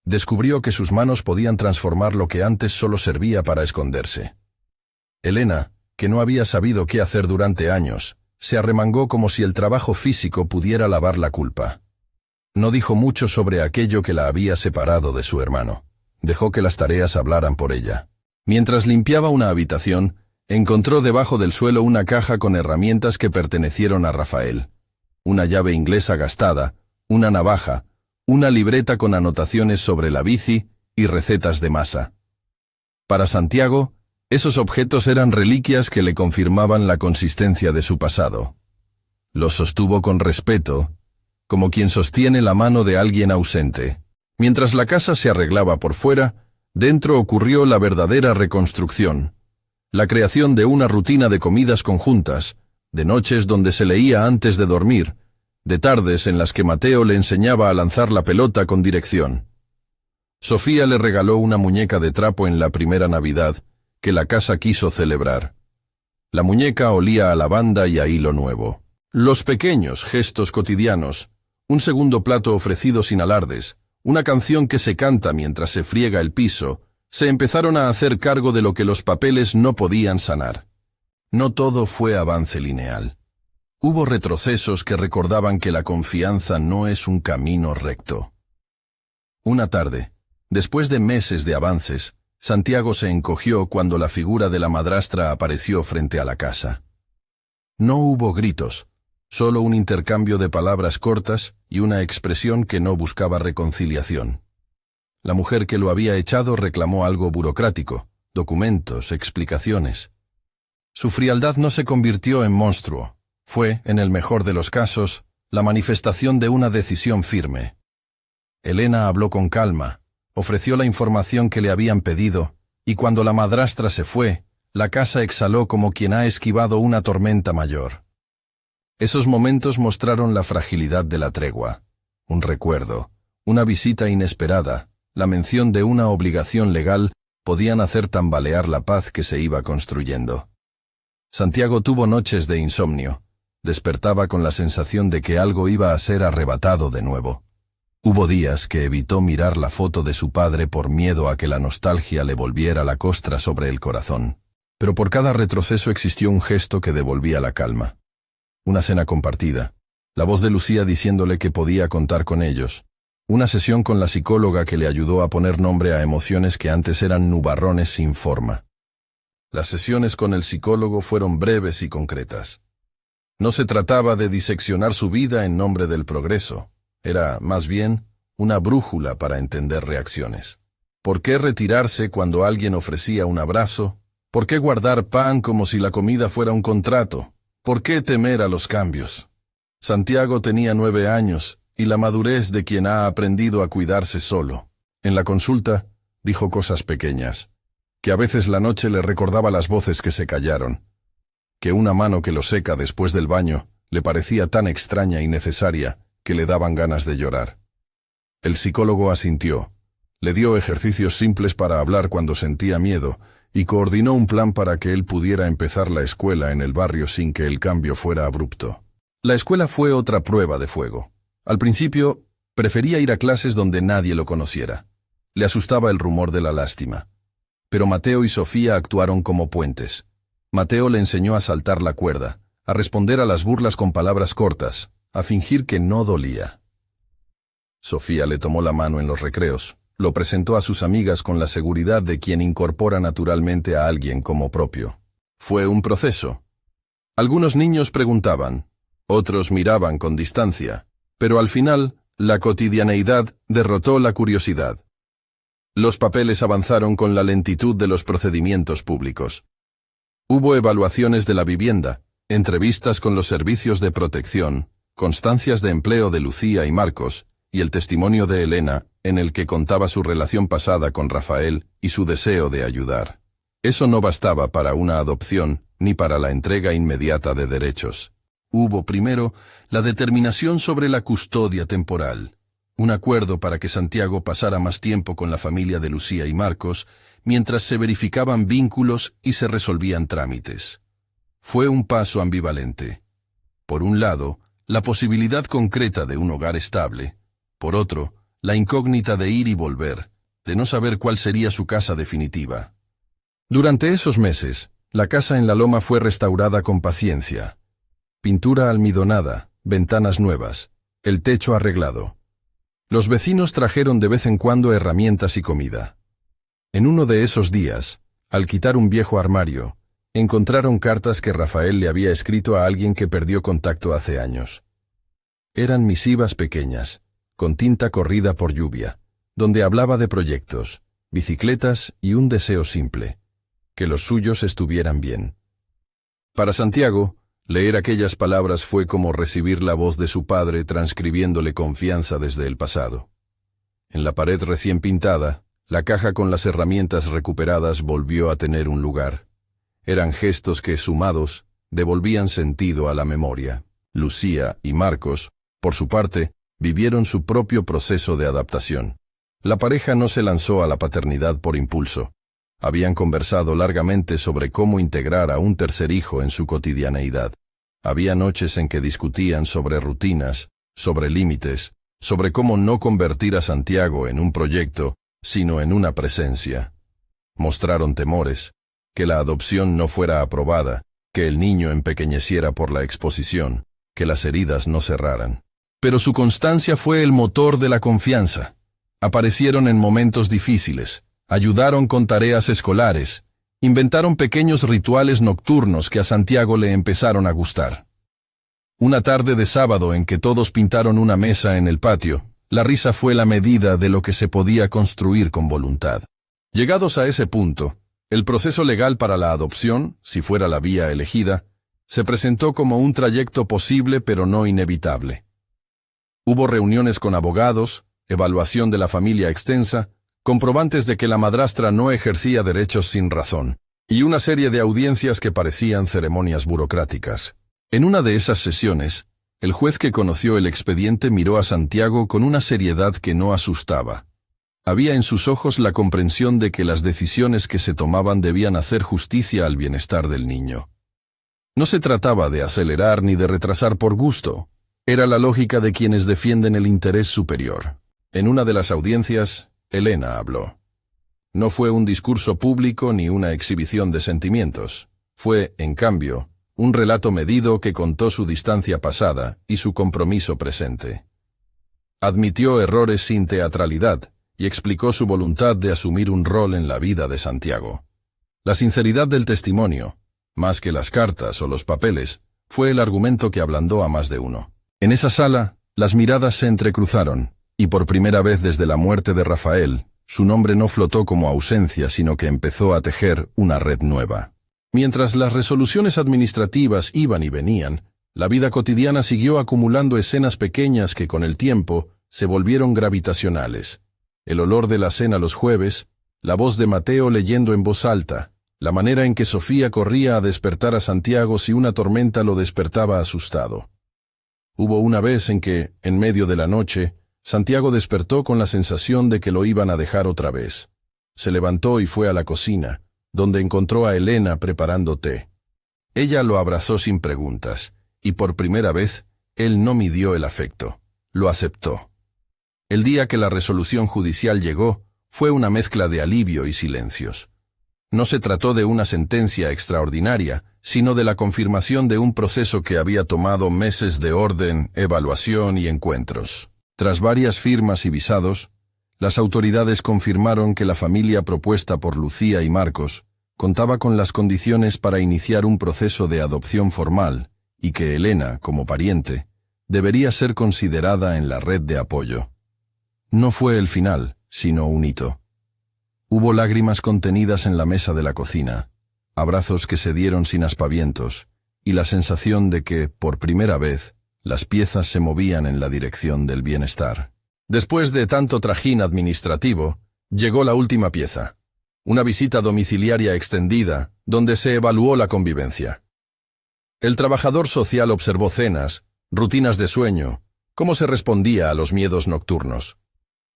Descubrió que sus manos podían transformar lo que antes solo servía para esconderse. Elena, que no había sabido qué hacer durante años, se arremangó como si el trabajo físico pudiera lavar la culpa. No dijo mucho sobre aquello que la había separado de su hermano. Dejó que las tareas hablaran por ella. Mientras limpiaba una habitación, encontró debajo del suelo una caja con herramientas que pertenecieron a Rafael. Una llave inglesa gastada, una navaja, una libreta con anotaciones sobre la bici y recetas de masa. Para Santiago, esos objetos eran reliquias que le confirmaban la consistencia de su pasado. Los sostuvo con respeto, como quien sostiene la mano de alguien ausente. Mientras la casa se arreglaba por fuera, dentro ocurrió la verdadera reconstrucción. La creación de una rutina de comidas conjuntas, de noches donde se leía antes de dormir, de tardes en las que Mateo le enseñaba a lanzar la pelota con dirección. Sofía le regaló una muñeca de trapo en la primera Navidad, que la casa quiso celebrar. La muñeca olía a lavanda y a hilo nuevo. Los pequeños gestos cotidianos, un segundo plato ofrecido sin alardes, una canción que se canta mientras se friega el piso, se empezaron a hacer cargo de lo que los papeles no podían sanar. No todo fue avance lineal. Hubo retrocesos que recordaban que la confianza no es un camino recto. Una tarde, después de meses de avances, Santiago se encogió cuando la figura de la madrastra apareció frente a la casa. No hubo gritos, solo un intercambio de palabras cortas y una expresión que no buscaba reconciliación. La mujer que lo había echado reclamó algo burocrático, documentos, explicaciones. Su frialdad no se convirtió en monstruo. Fue, en el mejor de los casos, la manifestación de una decisión firme. Elena habló con calma, ofreció la información que le habían pedido, y cuando la madrastra se fue, la casa exhaló como quien ha esquivado una tormenta mayor. Esos momentos mostraron la fragilidad de la tregua. Un recuerdo, una visita inesperada, la mención de una obligación legal podían hacer tambalear la paz que se iba construyendo. Santiago tuvo noches de insomnio. Despertaba con la sensación de que algo iba a ser arrebatado de nuevo. Hubo días que evitó mirar la foto de su padre por miedo a que la nostalgia le volviera la costra sobre el corazón. Pero por cada retroceso existió un gesto que devolvía la calma. Una cena compartida, la voz de Lucía diciéndole que podía contar con ellos, una sesión con la psicóloga que le ayudó a poner nombre a emociones que antes eran nubarrones sin forma. Las sesiones con el psicólogo fueron breves y concretas. No se trataba de diseccionar su vida en nombre del progreso. Era, más bien, una brújula para entender reacciones. ¿Por qué retirarse cuando alguien ofrecía un abrazo? ¿Por qué guardar pan como si la comida fuera un contrato? ¿Por qué temer a los cambios? Santiago tenía 9 años y la madurez de quien ha aprendido a cuidarse solo. En la consulta, dijo cosas pequeñas, que a veces la noche le recordaba las voces que se callaron, que una mano que lo seca después del baño le parecía tan extraña y necesaria que le daban ganas de llorar. El psicólogo asintió, le dio ejercicios simples para hablar cuando sentía miedo y coordinó un plan para que él pudiera empezar la escuela en el barrio sin que el cambio fuera abrupto. La escuela fue otra prueba de fuego. Al principio, prefería ir a clases donde nadie lo conociera. Le asustaba el rumor de la lástima. Pero Mateo y Sofía actuaron como puentes. Mateo le enseñó a saltar la cuerda, a responder a las burlas con palabras cortas, a fingir que no dolía. Sofía le tomó la mano en los recreos, lo presentó a sus amigas con la seguridad de quien incorpora naturalmente a alguien como propio. Fue un proceso. Algunos niños preguntaban, otros miraban con distancia, pero al final, la cotidianeidad derrotó la curiosidad. Los papeles avanzaron con la lentitud de los procedimientos públicos. Hubo evaluaciones de la vivienda, entrevistas con los servicios de protección, constancias de empleo de Lucía y Marcos, y el testimonio de Elena, en el que contaba su relación pasada con Rafael y su deseo de ayudar. Eso no bastaba para una adopción, ni para la entrega inmediata de derechos. Hubo, primero, la determinación sobre la custodia temporal, un acuerdo para que Santiago pasara más tiempo con la familia de Lucía y Marcos, mientras se verificaban vínculos y se resolvían trámites. Fue un paso ambivalente. Por un lado, la posibilidad concreta de un hogar estable. Por otro, la incógnita de ir y volver, de no saber cuál sería su casa definitiva. Durante esos meses, la casa en la Loma fue restaurada con paciencia. Pintura almidonada, ventanas nuevas, el techo arreglado. Los vecinos trajeron de vez en cuando herramientas y comida. En uno de esos días, al quitar un viejo armario, encontraron cartas que Rafael le había escrito a alguien que perdió contacto hace años. Eran misivas pequeñas, con tinta corrida por lluvia, donde hablaba de proyectos, bicicletas y un deseo simple, que los suyos estuvieran bien. Para Santiago, leer aquellas palabras fue como recibir la voz de su padre transcribiéndole confianza desde el pasado. En la pared recién pintada, la caja con las herramientas recuperadas volvió a tener un lugar. Eran gestos que, sumados, devolvían sentido a la memoria. Lucía y Marcos, por su parte, vivieron su propio proceso de adaptación. La pareja no se lanzó a la paternidad por impulso. Habían conversado largamente sobre cómo integrar a un tercer hijo en su cotidianeidad. Había noches en que discutían sobre rutinas, sobre límites, sobre cómo no convertir a Santiago en un proyecto, sino en una presencia. Mostraron temores, que la adopción no fuera aprobada, que el niño empequeñeciera por la exposición, que las heridas no cerraran. Pero su constancia fue el motor de la confianza. Aparecieron en momentos difíciles, ayudaron con tareas escolares, inventaron pequeños rituales nocturnos que a Santiago le empezaron a gustar. Una tarde de sábado en que todos pintaron una mesa en el patio, la risa fue la medida de lo que se podía construir con voluntad. Llegados a ese punto, el proceso legal para la adopción, si fuera la vía elegida, se presentó como un trayecto posible pero no inevitable. Hubo reuniones con abogados, evaluación de la familia extensa, comprobantes de que la madrastra no ejercía derechos sin razón, y una serie de audiencias que parecían ceremonias burocráticas. En una de esas sesiones, el juez que conoció el expediente miró a Santiago con una seriedad que no asustaba. Había en sus ojos la comprensión de que las decisiones que se tomaban debían hacer justicia al bienestar del niño. No se trataba de acelerar ni de retrasar por gusto. Era la lógica de quienes defienden el interés superior. En una de las audiencias, Elena habló. No fue un discurso público ni una exhibición de sentimientos. Fue, en cambio, un relato medido que contó su distancia pasada y su compromiso presente. Admitió errores sin teatralidad y explicó su voluntad de asumir un rol en la vida de Santiago. La sinceridad del testimonio, más que las cartas o los papeles, fue el argumento que ablandó a más de uno. En esa sala, las miradas se entrecruzaron, y por primera vez desde la muerte de Rafael, su nombre no flotó como ausencia, sino que empezó a tejer una red nueva. Mientras las resoluciones administrativas iban y venían, la vida cotidiana siguió acumulando escenas pequeñas que con el tiempo se volvieron gravitacionales. El olor de la cena los jueves, la voz de Mateo leyendo en voz alta, la manera en que Sofía corría a despertar a Santiago si una tormenta lo despertaba asustado. Hubo una vez en que, en medio de la noche, Santiago despertó con la sensación de que lo iban a dejar otra vez. Se levantó y fue a la cocina, donde encontró a Elena preparando té. Ella lo abrazó sin preguntas, y por primera vez, él no midió el afecto. Lo aceptó. El día que la resolución judicial llegó, fue una mezcla de alivio y silencios. No se trató de una sentencia extraordinaria, sino de la confirmación de un proceso que había tomado meses de orden, evaluación y encuentros. Tras varias firmas y visados, las autoridades confirmaron que la familia propuesta por Lucía y Marcos contaba con las condiciones para iniciar un proceso de adopción formal y que Elena, como pariente, debería ser considerada en la red de apoyo. No fue el final, sino un hito. Hubo lágrimas contenidas en la mesa de la cocina, abrazos que se dieron sin aspavientos, y la sensación de que, por primera vez, las piezas se movían en la dirección del bienestar. Después de tanto trajín administrativo, llegó la última pieza, una visita domiciliaria extendida, donde se evaluó la convivencia. El trabajador social observó cenas, rutinas de sueño, cómo se respondía a los miedos nocturnos.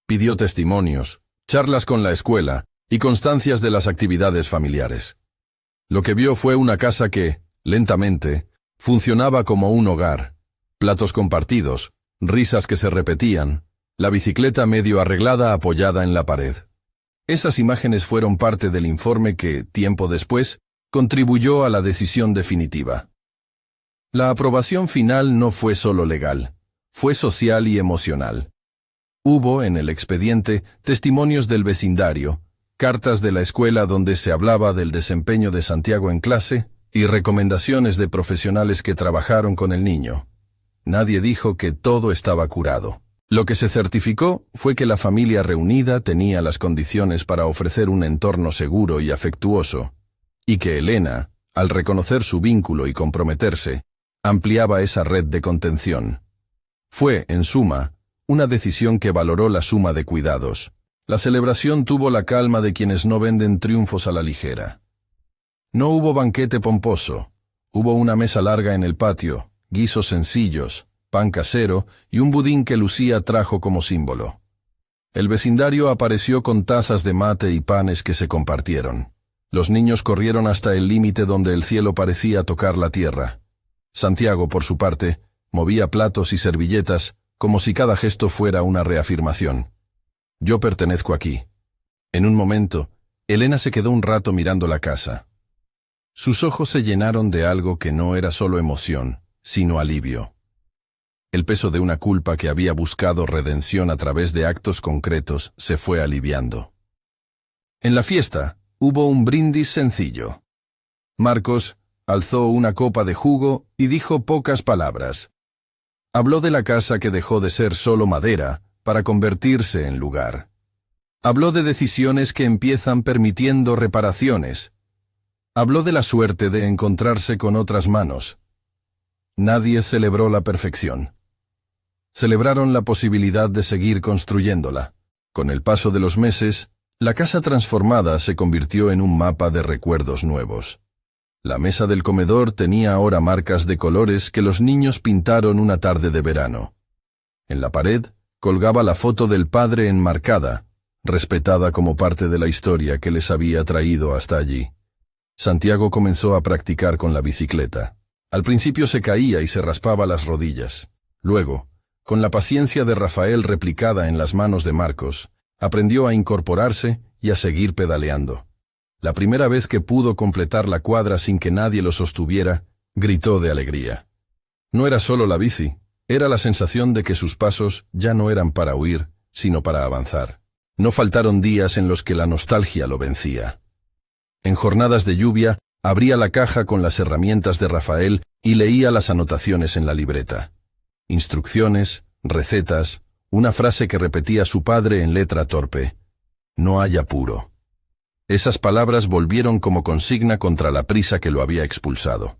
Pidió testimonios, charlas con la escuela y constancias de las actividades familiares. Lo que vio fue una casa que, lentamente, funcionaba como un hogar, platos compartidos, risas que se repetían, la bicicleta medio arreglada apoyada en la pared. Esas imágenes fueron parte del informe que, tiempo después, contribuyó a la decisión definitiva. La aprobación final no fue solo legal, fue social y emocional. Hubo, en el expediente, testimonios del vecindario, cartas de la escuela donde se hablaba del desempeño de Santiago en clase y recomendaciones de profesionales que trabajaron con el niño. Nadie dijo que todo estaba curado. Lo que se certificó fue que la familia reunida tenía las condiciones para ofrecer un entorno seguro y afectuoso, y que Elena, al reconocer su vínculo y comprometerse, ampliaba esa red de contención. Fue, en suma, una decisión que valoró la suma de cuidados. La celebración tuvo la calma de quienes no venden triunfos a la ligera. No hubo banquete pomposo, hubo una mesa larga en el patio, guisos sencillos, pan casero y un budín que Lucía trajo como símbolo. El vecindario apareció con tazas de mate y panes que se compartieron. Los niños corrieron hasta el límite donde el cielo parecía tocar la tierra. Santiago, por su parte, movía platos y servilletas, como si cada gesto fuera una reafirmación. Yo pertenezco aquí. En un momento, Elena se quedó un rato mirando la casa. Sus ojos se llenaron de algo que no era solo emoción, sino alivio. El peso de una culpa que había buscado redención a través de actos concretos se fue aliviando. En la fiesta, hubo un brindis sencillo. Marcos alzó una copa de jugo y dijo pocas palabras. Habló de la casa que dejó de ser solo madera para convertirse en lugar. Habló de decisiones que empiezan permitiendo reparaciones. Habló de la suerte de encontrarse con otras manos. Nadie celebró la perfección. Celebraron la posibilidad de seguir construyéndola. Con el paso de los meses, la casa transformada se convirtió en un mapa de recuerdos nuevos. La mesa del comedor tenía ahora marcas de colores que los niños pintaron una tarde de verano. En la pared colgaba la foto del padre enmarcada, respetada como parte de la historia que les había traído hasta allí. Santiago comenzó a practicar con la bicicleta. Al principio se caía y se raspaba las rodillas. Luego, con la paciencia de Rafael replicada en las manos de Marcos, aprendió a incorporarse y a seguir pedaleando. La primera vez que pudo completar la cuadra sin que nadie lo sostuviera, gritó de alegría. No era solo la bici, era la sensación de que sus pasos ya no eran para huir, sino para avanzar. No faltaron días en los que la nostalgia lo vencía. En jornadas de lluvia, abría la caja con las herramientas de Rafael y leía las anotaciones en la libreta. Instrucciones, recetas, una frase que repetía su padre en letra torpe: no hay apuro. Esas palabras volvieron como consigna contra la prisa que lo había expulsado.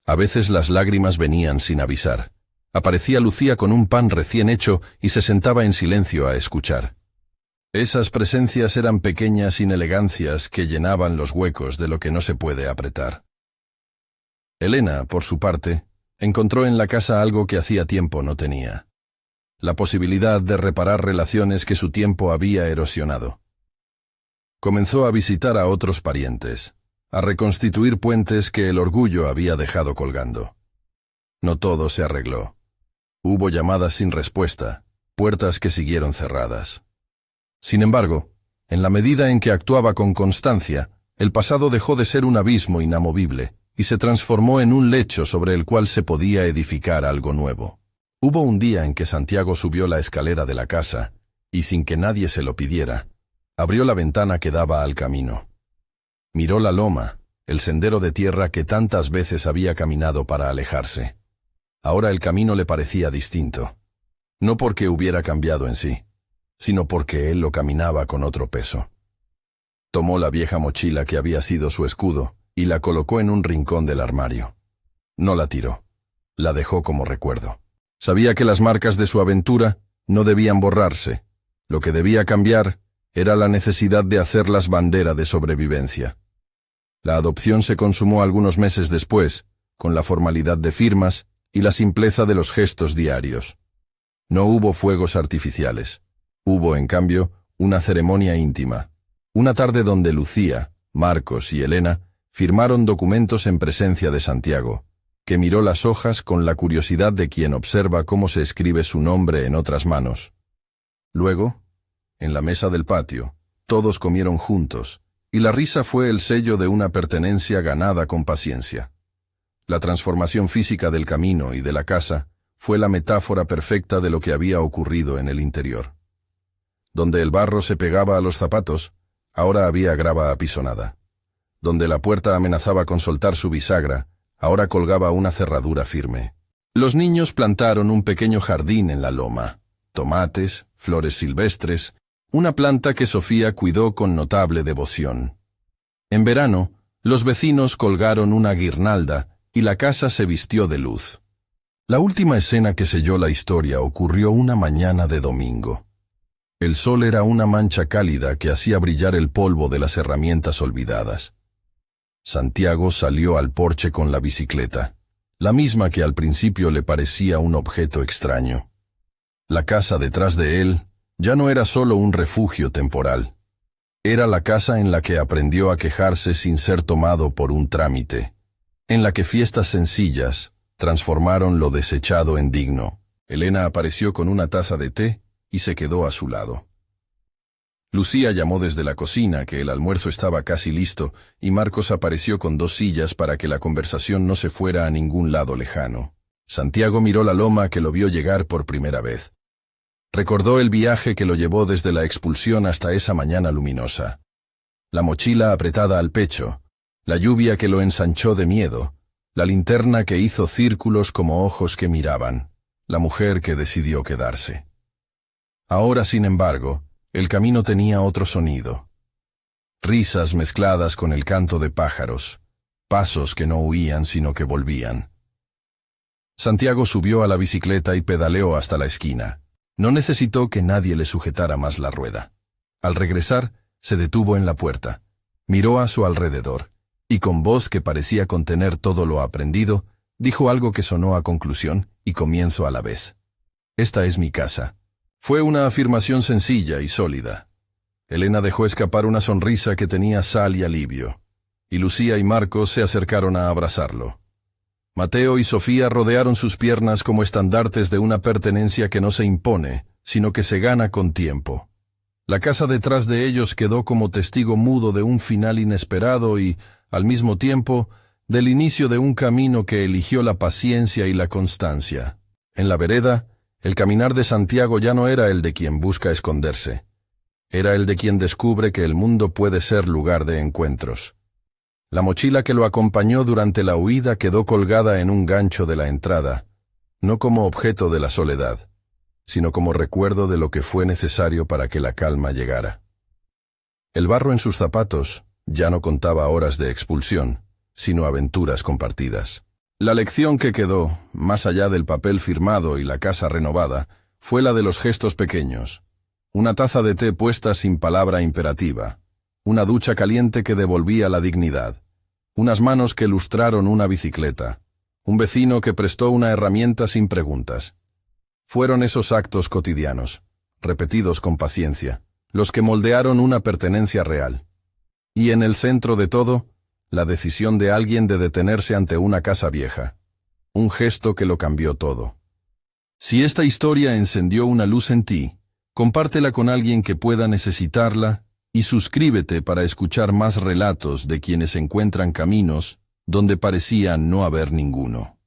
A veces las lágrimas venían sin avisar. Aparecía Lucía con un pan recién hecho y se sentaba en silencio a escuchar. Esas presencias eran pequeñas inelegancias que llenaban los huecos de lo que no se puede apretar. Elena, por su parte, encontró en la casa algo que hacía tiempo no tenía: la posibilidad de reparar relaciones que su tiempo había erosionado. Comenzó a visitar a otros parientes, a reconstituir puentes que el orgullo había dejado colgando. No todo se arregló. Hubo llamadas sin respuesta, puertas que siguieron cerradas. Sin embargo, en la medida en que actuaba con constancia, el pasado dejó de ser un abismo inamovible y se transformó en un lecho sobre el cual se podía edificar algo nuevo. Hubo un día en que Santiago subió la escalera de la casa y, sin que nadie se lo pidiera, abrió la ventana que daba al camino. Miró la loma, el sendero de tierra que tantas veces había caminado para alejarse. Ahora el camino le parecía distinto, no porque hubiera cambiado en sí, sino porque él lo caminaba con otro peso. Tomó la vieja mochila que había sido su escudo y la colocó en un rincón del armario. No la tiró, la dejó como recuerdo. Sabía que las marcas de su aventura no debían borrarse. Lo que debía cambiar era la necesidad de hacerlas bandera de sobrevivencia. La adopción se consumó algunos meses después, con la formalidad de firmas y la simpleza de los gestos diarios. No hubo fuegos artificiales. Hubo, en cambio, una ceremonia íntima. Una tarde donde Lucía, Marcos y Elena firmaron documentos en presencia de Santiago, que miró las hojas con la curiosidad de quien observa cómo se escribe su nombre en otras manos. Luego, en la mesa del patio, todos comieron juntos, y la risa fue el sello de una pertenencia ganada con paciencia. La transformación física del camino y de la casa fue la metáfora perfecta de lo que había ocurrido en el interior. Donde el barro se pegaba a los zapatos, ahora había grava apisonada. Donde la puerta amenazaba con soltar su bisagra, ahora colgaba una cerradura firme. Los niños plantaron un pequeño jardín en la loma: tomates, flores silvestres, una planta que Sofía cuidó con notable devoción. En verano, los vecinos colgaron una guirnalda y la casa se vistió de luz. La última escena que selló la historia ocurrió una mañana de domingo. El sol era una mancha cálida que hacía brillar el polvo de las herramientas olvidadas. Santiago salió al porche con la bicicleta, la misma que al principio le parecía un objeto extraño. La casa detrás de él ya no era solo un refugio temporal. Era la casa en la que aprendió a quejarse sin ser tomado por un trámite, en la que fiestas sencillas transformaron lo desechado en digno. Elena apareció con una taza de té y se quedó a su lado. Lucía llamó desde la cocina que el almuerzo estaba casi listo y Marcos apareció con 2 sillas para que la conversación no se fuera a ningún lado lejano. Santiago miró la loma que lo vio llegar por primera vez. Recordó el viaje que lo llevó desde la expulsión hasta esa mañana luminosa. La mochila apretada al pecho, la lluvia que lo ensanchó de miedo, la linterna que hizo círculos como ojos que miraban, la mujer que decidió quedarse. Ahora, sin embargo, el camino tenía otro sonido. Risas mezcladas con el canto de pájaros, pasos que no huían sino que volvían. Santiago subió a la bicicleta y pedaleó hasta la esquina. No necesitó que nadie le sujetara más la rueda. Al regresar, se detuvo en la puerta, miró a su alrededor, y con voz que parecía contener todo lo aprendido, dijo algo que sonó a conclusión y comienzo a la vez. «Esta es mi casa». Fue una afirmación sencilla y sólida. Elena dejó escapar una sonrisa que tenía sal y alivio, y Lucía y Marcos se acercaron a abrazarlo. Mateo y Sofía rodearon sus piernas como estandartes de una pertenencia que no se impone, sino que se gana con tiempo. La casa detrás de ellos quedó como testigo mudo de un final inesperado y, al mismo tiempo, del inicio de un camino que eligió la paciencia y la constancia. En la vereda, el caminar de Santiago ya no era el de quien busca esconderse. Era el de quien descubre que el mundo puede ser lugar de encuentros. La mochila que lo acompañó durante la huida quedó colgada en un gancho de la entrada, no como objeto de la soledad, sino como recuerdo de lo que fue necesario para que la calma llegara. El barro en sus zapatos ya no contaba horas de expulsión, sino aventuras compartidas. La lección que quedó, más allá del papel firmado y la casa renovada, fue la de los gestos pequeños. Una taza de té puesta sin palabra imperativa, una ducha caliente que devolvía la dignidad, unas manos que lustraron una bicicleta, un vecino que prestó una herramienta sin preguntas. Fueron esos actos cotidianos, repetidos con paciencia, los que moldearon una pertenencia real. Y en el centro de todo, la decisión de alguien de detenerse ante una casa vieja. Un gesto que lo cambió todo. Si esta historia encendió una luz en ti, compártela con alguien que pueda necesitarla y suscríbete para escuchar más relatos de quienes encuentran caminos donde parecía no haber ninguno.